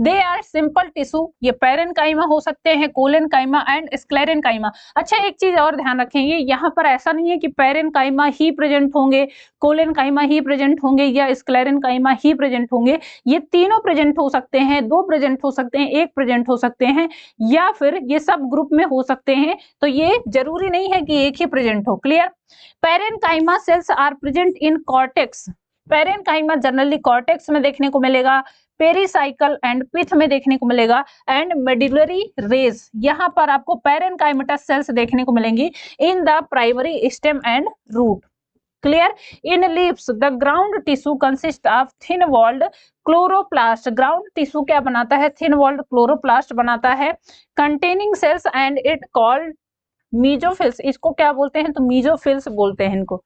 They are simple tissue, ये पैरेन्काइमा हो सकते हैं, कोलेन्काइमा एंड स्क्लेरेन्काइमा। अच्छा एक चीज और ध्यान रखेंगे, यहाँ पर ऐसा नहीं है कि पैरेन्काइमा ही प्रेजेंट होंगे, कोलेन्काइमा ही प्रेजेंट होंगे या स्क्लेरेन्काइमा ही प्रेजेंट होंगे। ये तीनों प्रेजेंट हो सकते हैं, दो प्रेजेंट हो सकते हैं, एक प्रेजेंट हो सकते हैं, या फिर ये सब ग्रुप में हो सकते हैं, तो ये जरूरी नहीं है कि एक ही प्रेजेंट हो। Clear. Parenchyma cells are present in cortex. Parenchyma generally cortex में देखने को मिलेगा, पेरिसाइकल एंड पिथ में देखने को मिलेगा, एंड मेडुलरी रेज, यहाँ पर आपको पैरेन्काइमेटस सेल्स देखने को मिलेंगी in the primary stem and root. Clear. In leaves the ground tissue consist of thin walled chloroplast. Ground tissue क्या बनाता है, थिन वॉल्ड क्लोरोप्लास्ट बनाता है, containing cells and it called mesophylls. इसको क्या बोलते हैं, तो मीजोफिल्स बोलते हैं इनको।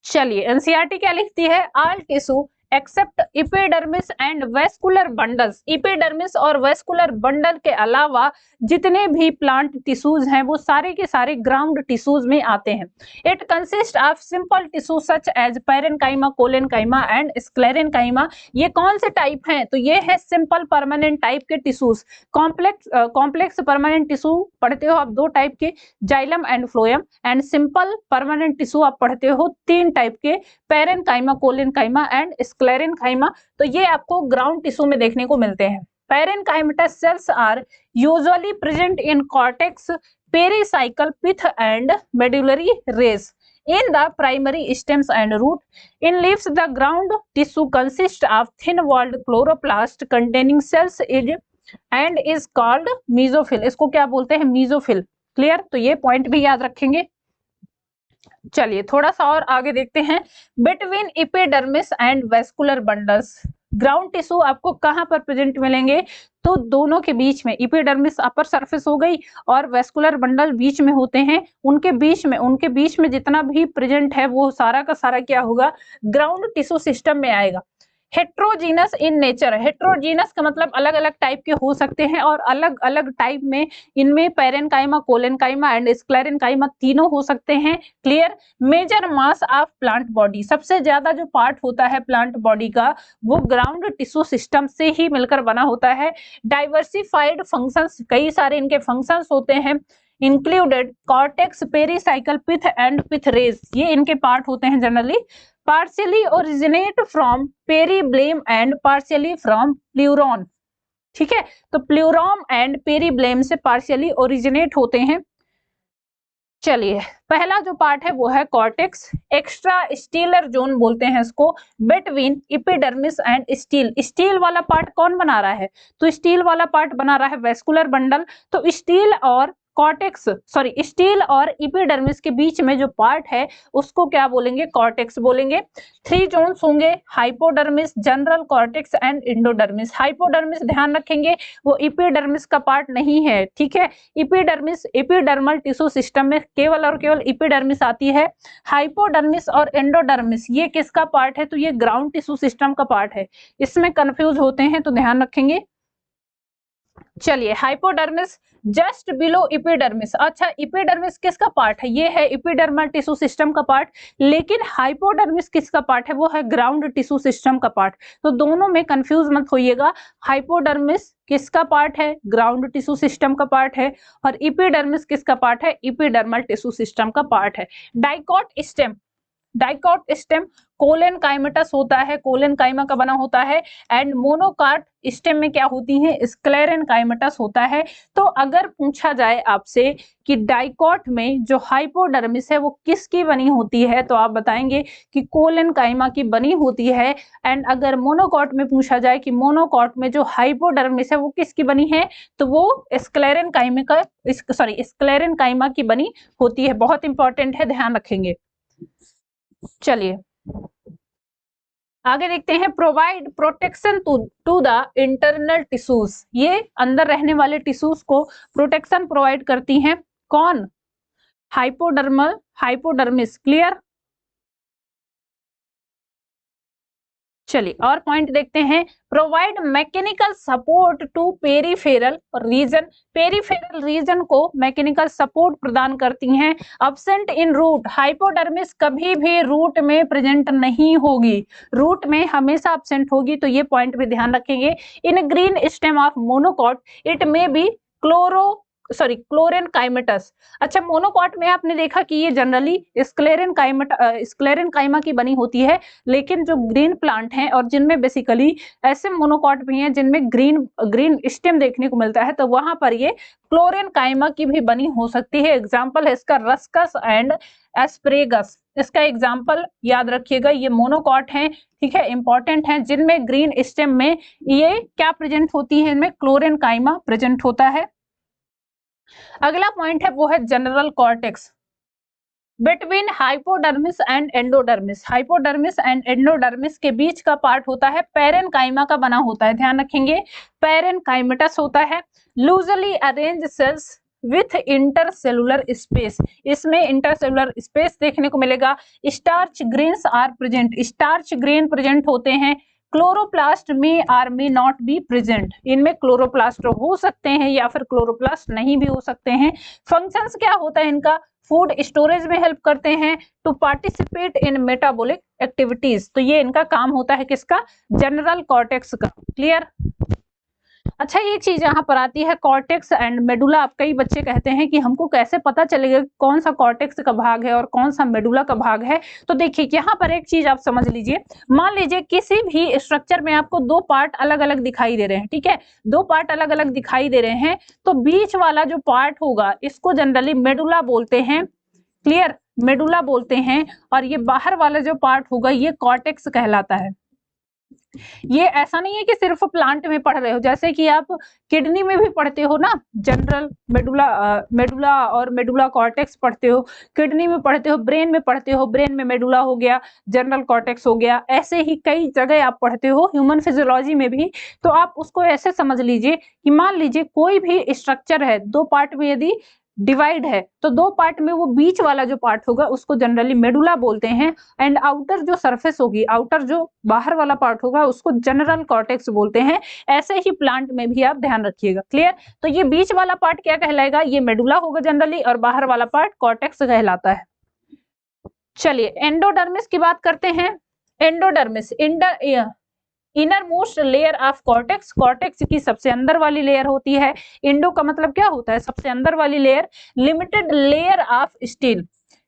चलिए एनसीईआरटी क्या लिखती है, all tissue except epidermis and vascular bundles. Epidermis और वेस्कुलर बंडल के अलावा जितने भी प्लांट टिश्यूज हैं वो सारे के सारे ग्राउंड टिश्यूज में आते हैं। It consist of simple tissue such as parenchyma, collenchyma and sclerenchyma. ये कौन से टाइप हैं, तो ये है सिंपल परमानेंट टाइप के टिश्यूज। कॉम्प्लेक्स परमानेंट टिश्यू पढ़ते हो आप दो टाइप के, xylem and phloem, and simple permanent tissue आप पढ़ते हो तीन टाइप के, पैरेन्काइमा, कोलेन्काइमा एंड स्क्लेरेन्काइमा। तो ये आपको ग्राउंड टिश्यू में देखने को मिलते हैं। Parenchymatous cells are usually present in cortex, pericycle, pith and medullary rays in the primary stems and root. In leaves the ground tissue consists of thin walled chloroplast containing cells and is called mesophyll. इसको क्या बोलते हैं, मेसोफिल। क्लियर। तो ये पॉइंट भी याद रखेंगे। चलिए थोड़ा सा और आगे देखते हैं, between epidermis and vascular bundles. Ground tissue आपको कहां पर प्रेजेंट मिलेंगे, तो दोनों के बीच में, इपिडर्मिस अपर सरफेस हो गई और वेस्कुलर बंडल बीच में होते हैं, उनके बीच में जितना भी प्रेजेंट है वो सारा का सारा क्या होगा, ग्राउंड टिश्यू सिस्टम में आएगा। हेट्रोजीनस इन नेचर, हेट्रोजीनस का मतलब अलग अलग टाइप के हो सकते हैं और अलग अलग टाइप में इनमें पैरेनकाइमा, कोलेनकाइमा एंड स्क्लेरेनकाइमा तीनों हो सकते हैं। Clear. Major mass of plant body, सबसे ज्यादा जो पार्ट होता है प्लांट बॉडी का वो ग्राउंड टिश्यू सिस्टम से ही मिलकर बना होता है। डाइवर्सिफाइड फंक्शंस, कई सारे इनके फंक्शंस होते हैं। Included cortex, pericycle, pith and pith rays, ये इनके पार्ट होते हैं generally. partially originate from periblem and partially from plerome. ठीक है, तो प्लूरॉन एंड पेरीब्लेम से partially originate होते हैं। चलिए, पहला जो पार्ट है वो है कॉर्टेक्स, एक्स्ट्रा स्टीलर जोन बोलते हैं इसको, between epidermis and steel. Steel वाला पार्ट कौन बना रहा है? तो स्टील वाला पार्ट बना रहा है वेस्कुलर बंडल। तो स्टील और कॉर्टेक्स, सॉरी, स्टील और एपिडर्मिस के बीच में जो पार्ट है उसको क्या बोलेंगे? कॉर्टेक्स बोलेंगे। 3 जोन्स होंगे, hypodermis, general cortex and endodermis. Hypodermis ध्यान रखेंगे वो एपिडर्मिस का पार्ट नहीं है, ठीक है। एपिडर्मिस एपिडर्मल टिश्यू सिस्टम में केवल और केवल एपिडर्मिस आती है। हाइपोडर्मिस और एंडोडर्मिस ये किसका पार्ट है? तो ये ग्राउंड टिश्यू सिस्टम का पार्ट है। इसमें कंफ्यूज होते हैं तो ध्यान रखेंगे। चलिए, हाइपोडर्मिस जस्ट बिलो एपिडर्मिस। अच्छा, एपिडर्मिस किसका पार्ट है? ये है एपिडर्मल टिश्यू सिस्टम का पार्ट, लेकिन हाइपोडर्मिस किसका पार्ट है? वो है ग्राउंड टिश्यू सिस्टम का पार्ट। तो दोनों में कंफ्यूज मत होइएगा। हाइपोडर्मिस किसका पार्ट है? ग्राउंड टिश्यू सिस्टम का पार्ट है। और एपिडर्मिस किसका पार्ट है? एपिडर्मल टिश्यू सिस्टम का पार्ट है। डाइकोट स्टेम, डाइकोट स्टेम कोलेनकाइमेटस होता है, कोलेनकाइमा का बना होता है। एंड मोनोकाट स्टेम में क्या होती है? स्क्लेरेनकाइमेटस होता है। तो अगर पूछा जाए आपसे कि डाइकोट में जो हाइपोडर्मिस है वो किसकी बनी होती है, तो आप बताएंगे कि कोलेनकाइमा की बनी होती है। एंड अगर मोनोकॉट में पूछा जाए कि मोनोकॉट में जो हाइपोडर्मिस है वो किसकी बनी है, तो वो स्क्लेरेनकाइमा की बनी होती है। बहुत इंपॉर्टेंट है, ध्यान रखेंगे। चलिए आगे देखते हैं। Provide protection to the internal tissues, ये अंदर रहने वाले टिश्यूज को प्रोटेक्शन प्रोवाइड करती हैं। कौन? Hypodermal, hypodermis. क्लियर। चलिए और पॉइंट देखते हैं। Provide mechanical support to peripheral region, peripheral region को मैकेनिकल सपोर्ट प्रदान करती हैं। अब्सेंट इन रूट, हाइपोडर्मिस कभी भी रूट में प्रेजेंट नहीं होगी, रूट में हमेशा अब्सेंट होगी, तो ये पॉइंट भी ध्यान रखेंगे। इन green stem of monocot it में बी क्लोरेनकाइमेटस। अच्छा, मोनोकॉट में आपने देखा कि ये जनरली स्क्लेरेनकाइमा की बनी होती है, लेकिन जो ग्रीन प्लांट हैं और जिनमें बेसिकली ऐसे मोनोकॉट भी हैं जिनमें ग्रीन स्टेम देखने को मिलता है, तो वहां पर ये क्लोरेनकाइमा की भी बनी हो सकती है। एग्जाम्पल है इसका रस्कस एंड एस्प्रेगस। इसका एग्जाम्पल याद रखिएगा, ये मोनोकॉट हैं, ठीक है, इंपॉर्टेंट हैं, जिनमें ग्रीन स्टेम में ये क्या प्रेजेंट होती है? इनमें क्लोरेनकाइमा प्रेजेंट होता है। अगला पॉइंट है वो है general cortex between hypodermis and endodermis. Hypodermis and endodermis के बीच का पार्ट होता है पैरेनकाइमा का बना होता है, ध्यान रखेंगे, पैरेनकाइमेटस होता है। Loosely arrange cells with intercellular space, इसमें इंटरसेलुलर स्पेस देखने को मिलेगा। Starch grains are present, starch grain present होते हैं। Chloroplast may or may not be present, इनमें क्लोरोप्लास्ट हो सकते हैं या फिर क्लोरोप्लास्ट नहीं भी हो सकते हैं। फंक्शंस क्या होता है इनका? फूड स्टोरेज में हेल्प करते हैं, to participate in metabolic activities. तो ये इनका काम होता है किसका? जनरल कॉर्टेक्स का। क्लियर। अच्छा, एक चीज यहाँ पर आती है कॉर्टेक्स एंड मेडुला। अब कई बच्चे कहते हैं कि हमको कैसे पता चलेगा कौन सा कॉर्टेक्स का भाग है और कौन सा मेडुला का भाग है। तो देखिए यहाँ पर एक चीज आप समझ लीजिए, मान लीजिए किसी भी स्ट्रक्चर में आपको 2 पार्ट अलग अलग दिखाई दे रहे हैं, ठीक है, 2 पार्ट अलग अलग दिखाई दे रहे हैं, तो बीच वाला जो पार्ट होगा इसको जनरली मेडुला बोलते हैं। क्लियर, मेडुला बोलते हैं। और ये बाहर वाला जो पार्ट होगा ये कॉर्टेक्स कहलाता है। ये ऐसा नहीं है कि सिर्फ प्लांट में पढ़ रहे हो, जैसे कि आप किडनी में भी पढ़ते हो ना, जनरल मेडुला और मेडुला कॉर्टेक्स पढ़ते हो, किडनी में पढ़ते हो, ब्रेन में पढ़ते हो, ब्रेन में मेडुला हो गया, जनरल कॉर्टेक्स हो गया, ऐसे ही कई जगह आप पढ़ते हो, ह्यूमन फिजियोलॉजी में भी। तो आप उसको ऐसे समझ लीजिए कि मान लीजिए कोई भी स्ट्रक्चर है, 2 पार्ट में यदि डिवाइड है तो दो पार्ट में वो बीच वाला जो पार्ट होगा उसको जनरली मेडुला बोलते हैं, एंड आउटर जो सरफेस होगी, आउटर जो बाहर वाला पार्ट होगा उसको जनरल कॉर्टेक्स बोलते हैं। ऐसे ही प्लांट में भी आप ध्यान रखिएगा। क्लियर? तो ये बीच वाला पार्ट क्या कहलाएगा? ये मेडुला होगा जनरली, और बाहर वाला पार्ट कॉर्टेक्स कहलाता है। चलिए एंडोडर्मिस की बात करते हैं। Endodermis inner most layer of cortex, cortex की सबसे अंदर वाली लेयर होती है। इंडो का मतलब क्या होता है? सबसे अंदर वाली layer. Limited layer of stele,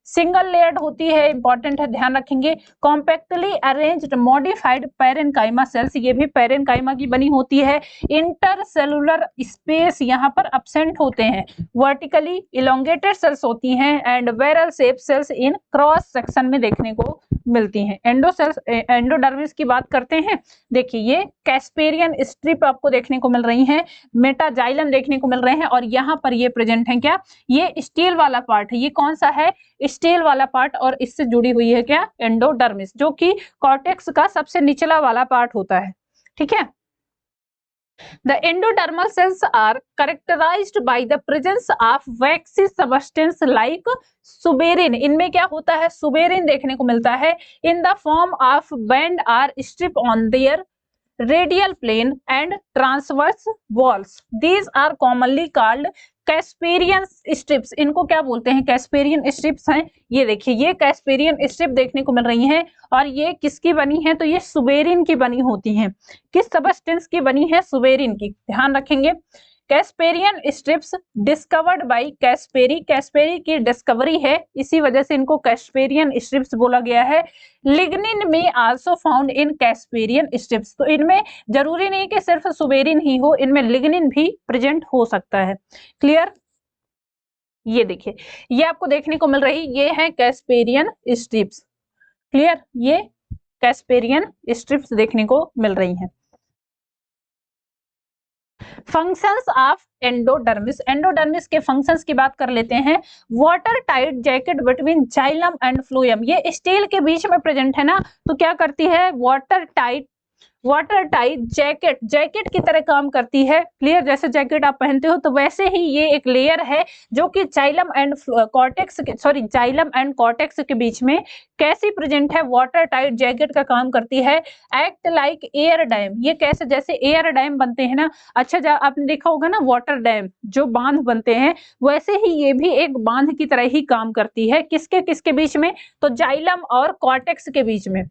single layered होती है, इंपॉर्टेंट है, ध्यान रखेंगे। Compactly arranged modified parenchyma cells, ये भी पैरेनकाइमा की बनी होती है। इंटरसेलुलर स्पेस यहाँ पर अब्सेंट होते हैं। वर्टिकली इलोंगेटेड सेल्स होती हैं and barrel shape cells in cross section में देखने को मिलती हैं। एंडोडर्मिस की बात करते हैं। देखिए ये कैस्पेरियन स्ट्रिप आपको देखने को मिल रही है, मेटाजाइलम देखने को मिल रहे हैं, और यहाँ पर ये प्रेजेंट है क्या? ये स्टील वाला पार्ट है। ये कौन सा है? स्टील वाला पार्ट, और इससे जुड़ी हुई है क्या? एंडोडर्मिस, जो कि कॉर्टेक्स का सबसे निचला वाला पार्ट होता है। ठीक है। The endodermal cells are characterized by the presence of waxy substance like suberin. इनमें क्या होता है? सुबेरिन देखने को मिलता है in the form of band or strip on their radial plane and transverse walls. These are commonly called Casparian strips. इनको क्या बोलते हैं? कैस्पेरियन स्ट्रिप्स हैं। ये देखिए ये कैस्पेरियन स्ट्रिप देखने को मिल रही हैं, और ये किसकी बनी है? तो ये सुबेरिन की बनी होती हैं। किस सबस्टेंस की बनी है? सुबेरिन की, ध्यान रखेंगे। कैस्पेरियन स्ट्रिप्स डिस्कवर्ड बाय कैस्पेरी, कैस्पेरी की डिस्कवरी है, इसी वजह से इनको कैस्पेरियन स्ट्रिप्स बोला गया है। लिग्निन में also found in Casparian strips, तो इनमें जरूरी नहीं कि सिर्फ सुबेरिन ही हो, इनमें लिग्निन भी प्रेजेंट हो सकता है। क्लियर? ये देखिए ये आपको देखने को मिल रही, ये है कैस्पेरियन स्ट्रिप्स। क्लियर? ये कैस्पेरियन स्ट्रिप्स देखने को मिल रही हैं। फंक्शंस ऑफ एंडोडर्मिस, एंडोडर्मिस के फंक्शंस की बात कर लेते हैं। Water tight jacket between xylem and phloem, ये स्टील के बीच में प्रेजेंट है ना, तो क्या करती है? वाटर टाइट जैकेट, जैकेट की तरह काम करती है। क्लियर? जैसे जैकेट आप पहनते हो तो वैसे ही ये एक लेयर है जो कि जाइलम एंड कॉर्टेक्स के बीच में कैसी प्रेजेंट है? वाटर टाइट जैकेट का काम करती है। एक्ट लाइक एयर डैम, ये कैसे? जैसे एयर डैम बनते हैं ना, अच्छा आपने देखा होगा ना वाटर डैम जो बांध बनते हैं, वैसे ही ये भी एक बांध की तरह ही काम करती है। किसके किसके बीच में? तो जाइलम और कॉर्टेक्स के बीच में।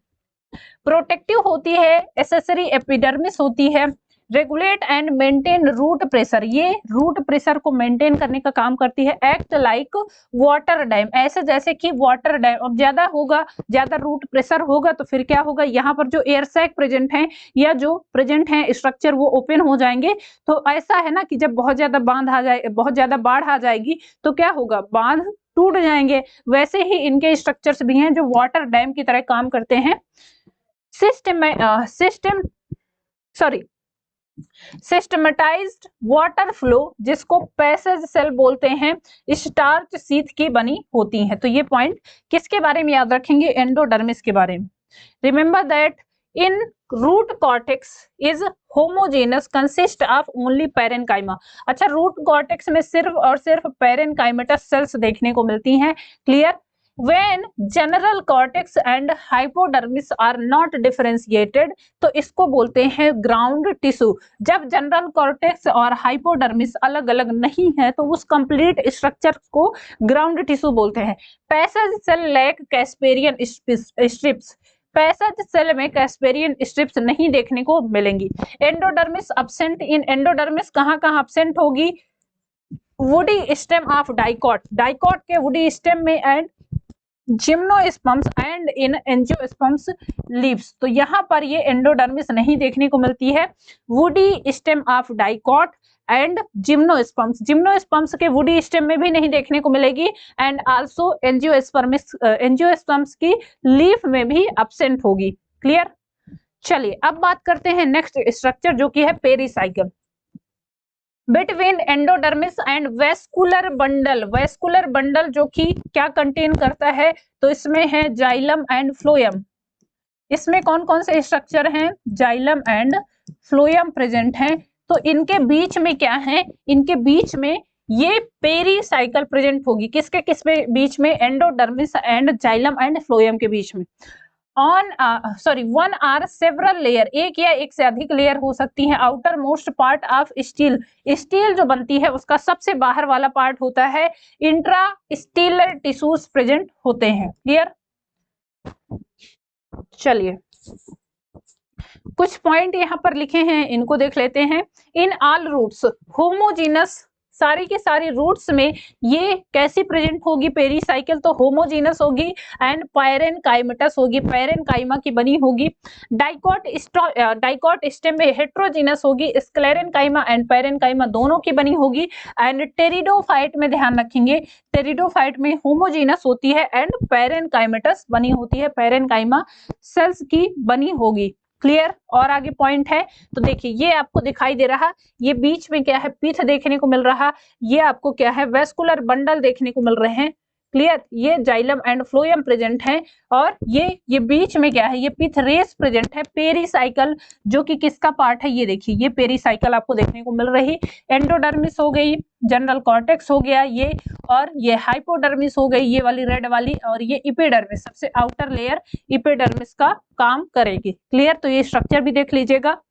प्रोटेक्टिव होती है, एसेसरी एपिडर्मिस होती है। Regulate and maintain root pressure, ये रूट प्रेशर को मेंटेन करने का काम करती है। एक्ट लाइक वाटर डैम, ऐसे जैसे कि वाटर डैम, अब ज्यादा होगा, ज्यादा रूट प्रेशर होगा तो फिर क्या होगा? यहाँ पर जो एयर सैक प्रेजेंट है या जो प्रेजेंट है स्ट्रक्चर वो ओपन हो जाएंगे। तो ऐसा है ना कि जब बहुत ज्यादा बांध आ जाए, बहुत ज्यादा बाढ़ आ जाएगी तो क्या होगा? बांध टूट जाएंगे। वैसे ही इनके स्ट्रक्चर्स भी हैं जो वाटर डैम की तरह काम करते हैं। सिस्टमेटाइज्ड वाटर फ्लो, जिसको पैसेज सेल बोलते हैं, स्टार्च शीथ की बनी होती हैं। तो ये पॉइंट किसके बारे में याद रखेंगे? एंडोडर्मिस के बारे में। Remember that in root cortex is homogenous, consist of only parenchyma. अच्छा, रूट कॉर्टेक्स में सिर्फ और सिर्फ पैरेनकाइमेटस सेल्स देखने को मिलती हैं। Clear? When general cortex and hypodermis are not differentiated, तो इसको बोलते हैं ग्राउंड टिश्यू। जब जनरल कॉर्टेक्स और हाइपोडर्मिस अलग अलग नहीं है तो उस कंप्लीट स्ट्रक्चर को ग्राउंड टिश्यू बोलते हैं। Passage cell lack Casparian strips, passage cell में कैस्पेरियन स्ट्रिप्स नहीं देखने को मिलेंगी। एंडोडर्मिस अब्सेंट इन एंडोडर्मिस कहाँ कहाँ अब्सेंट होगी? Woody stem of dicot, dicot के वुडी स्टेम में, and gymnosperms and in angiosperms leaves, तो यहाँ पर ये एंडोडर्मिस नहीं देखने को मिलती है। Woody stem of dicot and gymnosperms, gymnosperms के वुडी स्टेम में भी नहीं देखने को मिलेगी, एंड आल्सो एंजियोस्पर्म्स की लीफ में भी अब्सेंट होगी। क्लियर? चलिए अब बात करते हैं नेक्स्ट स्ट्रक्चर जो कि है pericycle. Between endodermis and vascular bundle, vascular bundle जो कि क्या कंटेन करता है? तो इसमें है जाइलम एंड फ्लोएम। इसमें कौन कौन से स्ट्रक्चर हैं? जाइलम एंड फ्लोएम प्रेजेंट हैं। तो इनके बीच में क्या है? इनके बीच में ये पेरीसाइकिल प्रेजेंट होगी किसके किसके बीच में, endodermis and xylem and phloem के बीच में। On one or several layer, एक या एक से अधिक लेयर हो सकती है। Outermost part of stele, stele जो बनती है उसका सबसे बाहर वाला पार्ट होता है। इंट्रा स्टीलर टिश्यूज प्रेजेंट होते हैं। क्लियर। चलिए कुछ पॉइंट यहाँ पर लिखे हैं, इनको देख लेते हैं। इन ऑल रूट्स होमोजीनस, सारी के सारी रूट्स में ये कैसी प्रेजेंट होगी पेरीसाइकिल, तो होमोजीनस होगी एंड पैरेनकाइमेटस होगी, पैरेनकाइमा की बनी होगी। डाइकॉट स्टेम में हेट्रोजीनस होगी, स्क्लेरेनकाइमा एंड पैरेनकाइमा दोनों की बनी होगी। एंड टेरिडोफाइट में ध्यान रखेंगे, टेरिडोफाइट में होमोजीनस होती है एंड पैरेनकाइमेटस बनी होती है, पैरेनकाइमा सेल्स की बनी होगी। क्लियर। और आगे पॉइंट है तो देखिए ये आपको दिखाई दे रहा, ये बीच में क्या है, पीठ देखने को मिल रहा, ये आपको क्या है, वेस्कुलर बंडल देखने को मिल रहे हैं। क्लियर। ये जाइलम एंड फ्लोएम प्रेजेंट है और ये बीच में क्या है, ये पिथ रेस प्रेजेंट है। पेरीसाइकिल जो कि किसका पार्ट है, ये देखिए ये पेरीसाइकिल आपको देखने को मिल रही। एंडोडर्मिस हो गई, जनरल कॉर्टेक्स हो गया ये, और ये हाइपोडर्मिस हो गई ये वाली रेड वाली, और ये इपिडर्मिस सबसे आउटर लेयर इपिडर्मिस का काम करेगी। क्लियर। तो ये स्ट्रक्चर भी देख लीजिएगा।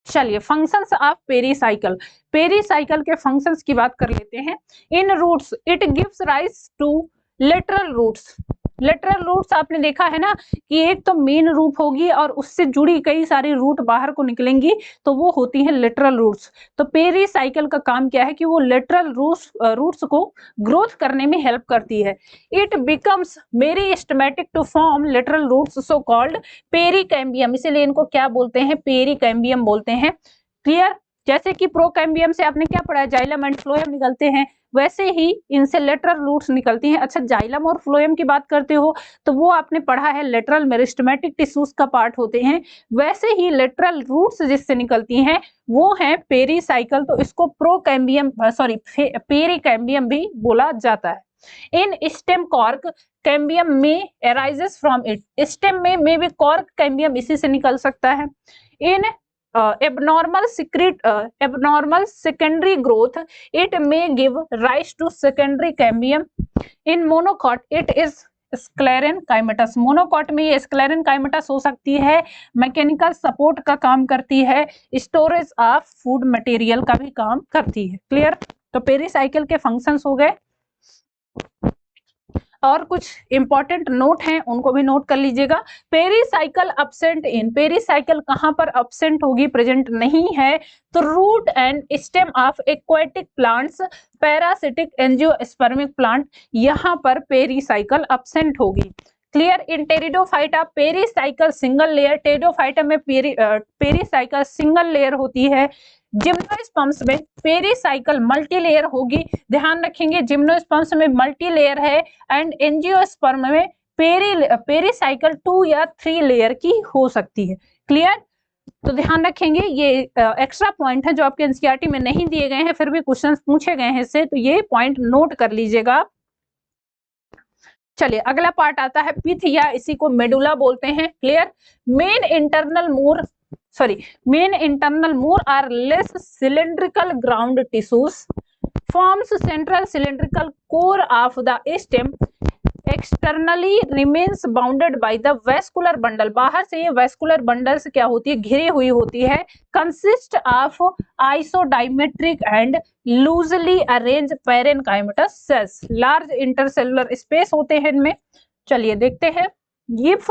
चलिए फंक्शंस ऑफ पेरीसाइकिल, पेरीसाइकिल के फंक्शंस की बात कर लेते हैं। In roots it gives rise to lateral roots, lateral roots आपने देखा है ना कि एक तो मेन रूट होगी और उससे जुड़ी कई सारी रूट बाहर को निकलेंगी, तो वो होती है लेटरल रूट्स। तो पेरीसाइकिल का काम क्या है कि वो लेटरल रूट्स को ग्रोथ करने में हेल्प करती है। It becomes meristematic to form lateral roots so called pericambium, इसीलिए इनको क्या बोलते हैं, पेरिकैम्बियम बोलते हैं। क्लियर। जैसे कि प्रोकैम्बियम से आपने क्या पढ़ा है, जाइलम एंड फ्लोएम निकलते हैं, वैसे ही इनसे लेटरल रूट्स निकलती हैं। अच्छा जाइलम और फ्लोएम की बात करते हो तो वो आपने पढ़ा है लेटरल मेरिस्टेमेटिक टिश्यूज का पार्ट होते हैं, वैसे ही लेटरल रूट्स जिससे निकलती हैं वो है पेरीसाइकिल, तो इसको प्रोकैम्बियम पेरिकैम्बियम भी बोला जाता है। इन स्टेम कॉर्क कैम्बियम में अराइजेस फ्रॉम इट, स्टेम में भी कॉर्क कैम्बियम इसी से निकल सकता है। इन abnormal secondary growth it may give rise to secondary cambium. In monocot it is sclerenchymatous, monocot में ये sclerenchymatous हो सकती है, मैकेनिकल सपोर्ट का काम करती है, स्टोरेज ऑफ फूड मटेरियल का भी काम करती है। क्लियर। तो पेरीसाइकिल के फंक्शंस हो गए और कुछ इंपॉर्टेंट नोट हैं उनको भी नोट कर लीजिएगा। पेरीसाइकिल एब्सेंट इन, पेरीसाइकिल कहां पर एब्सेंट होगी, प्रेजेंट नहीं है, तो root and stem of aquatic plants, parasitic angiospermic plant, यहां पर पेरीसाइकिल एब्सेंट होगी। Clear. In pteridophyta pericycle single layer, pteridophyta में पेरीसाइकिल सिंगल लेयर होती है। जिम्नोस्पर्म्स में पेरीसाइकिल मल्टी लेयर होगी, ध्यान रखेंगे जिम्नोस्पर्म्स में मल्टी लेयर है, एंड एंजियोस्पर्म में पेरीसाइकिल 2 या 3 लेयर की हो सकती है। क्लियर। तो ध्यान रखेंगे ये एक्स्ट्रा पॉइंट है जो आपके एनसीईआरटी में नहीं दिए गए हैं, फिर भी क्वेश्चंस पूछे गए हैं इससे, तो ये पॉइंट नोट कर लीजिएगा। चलिए अगला पार्ट आता है पिथ, या इसी को मेडुला बोलते हैं। Clear. Main internal more or less cylindrical ground tissues forms central cylindrical core of the stem, externally remains bounded by the vascular bundle, बाहर से ये vascular bundle से क्या होती है, घिरी हुई होती है। consist of isodiametric and loosely arranged parenchymatous cells, large intercellular space होते हैं इनमें। चलिए देखते हैं। If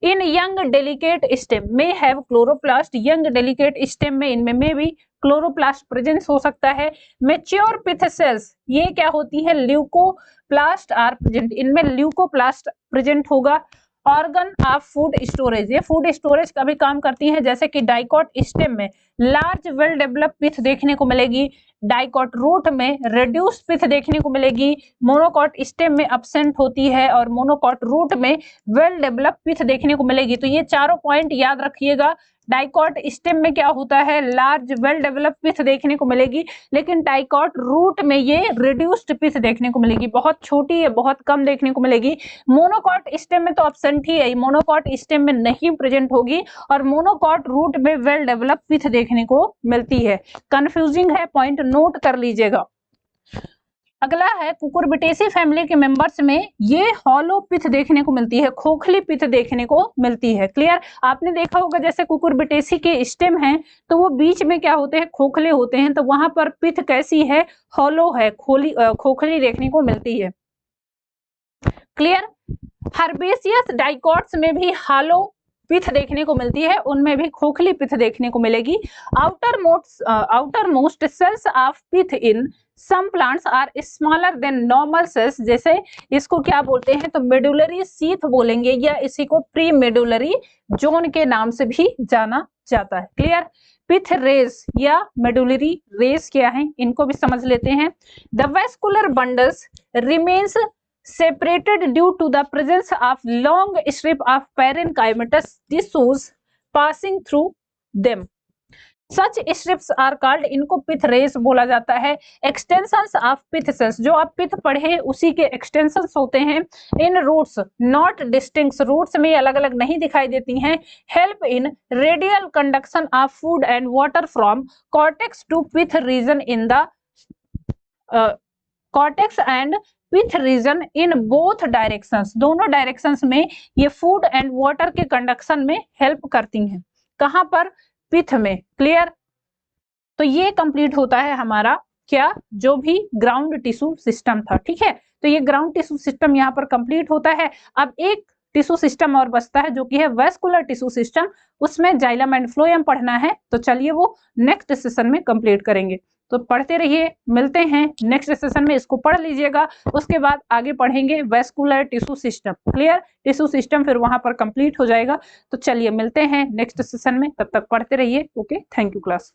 in young delicate stem may have chloroplast, young delicate stem में इनमें में भी क्लोरोप्लास्ट प्रेजेंस हो सकता है। मेच्योर पिथ सेल्स ये क्या होती है, ल्यूकोप्लास्ट आर प्रेजेंट, इनमें ल्यूकोप्लास्ट प्रेजेंट होगा। ऑर्गन ऑफ फूड स्टोरेज, ये फूड स्टोरेज का भी काम करती हैं, जैसे कि डाइकॉट स्टेम में लार्ज वेल डेवलप पिथ देखने को मिलेगी, डाइकॉट रूट में रेड्यूस पिथ देखने को मिलेगी, मोनोकॉट स्टेम में एब्सेंट होती है और मोनोकॉट रूट में वेल डेवलप पिथ देखने को मिलेगी। तो ये चारों पॉइंट याद रखिएगा, डाइकॉट स्टेम में क्या होता है, लार्ज वेल डेवलप्ड पिथ देखने को मिलेगी, लेकिन डाइकॉट रूट में ये रिड्यूस्ड पिथ देखने को मिलेगी, बहुत छोटी है, बहुत कम देखने को मिलेगी। मोनोकॉट स्टेम में तो एब्सेंट ही है, मोनोकॉट स्टेम में नहीं प्रेजेंट होगी और मोनोकॉट रूट में वेल डेवलप्ड पिथ देखने को मिलती है। कंफ्यूजिंग है, पॉइंट नोट कर लीजिएगा। अगला है कुकुरबिटेसी फैमिली के मेंबर्स में ये हॉलो पिथ देखने को मिलती है, खोखली पिथ देखने को मिलती है। क्लियर, आपने देखा होगा जैसे कुकुरबिटेसी के स्टेम हैं तो वो बीच में क्या होते हैं, खोखले होते हैं, तो वहां पर पिथ कैसी है, हॉलो है, खोखली देखने को मिलती है। क्लियर, हर्बेसियस डाइकॉट्स में भी हॉलो पिथ देखने को मिलती है, उनमें भी खोखली पिथ देखने को मिलेगी। Outermost cells of pith in some plants are smaller than normal cells, जैसे इसको क्या बोलते हैं तो मेडुलरी शीथ बोलेंगे या इसी को प्री मेडुलरी जोन के नाम से भी जाना जाता है। क्लियर, पिथ रेस या मेडुलरी रेस क्या है इनको भी समझ लेते हैं। The vascular bundles remains separated due to the presence of long strip of parenchymatous tissues passing through them. Such strips are called, इनको पिथ रेस बोला जाता है। एक्सटेंशंस ऑफ पिथ सेल्स, जो आप पिथ पढ़े उसी के एक्सटेंशंस होते हैं। In roots not distinct, roots में अलग अलग नहीं दिखाई देती हैं। Help in radial conduction of food and water from cortex to pith region in the cortex and pith region in both directions, दोनों डायरेक्शंस में ये फूड एंड वाटर के कंडक्शन में हेल्प करती हैं। कहां पर, पिथ में। क्लियर, तो ये कंप्लीट होता है हमारा क्या, जो भी ग्राउंड टिश्यू सिस्टम था। ठीक है, तो ये ग्राउंड टिश्यू सिस्टम यहाँ पर कंप्लीट होता है। अब एक टिश्यू सिस्टम और बचता है जो कि है वेस्कुलर टिश्यू सिस्टम, उसमें जाइलम एंड फ्लोएम पढ़ना है, तो चलिए वो नेक्स्ट सेशन में कंप्लीट करेंगे। तो पढ़ते रहिए, मिलते हैं नेक्स्ट सेशन में, इसको पढ़ लीजिएगा, उसके बाद आगे पढ़ेंगे vascular tissue system. Clear, tissue system फिर वहां पर कंप्लीट हो जाएगा। तो चलिए मिलते हैं नेक्स्ट सेशन में, तब तक पढ़ते रहिए। Okay, thank you class.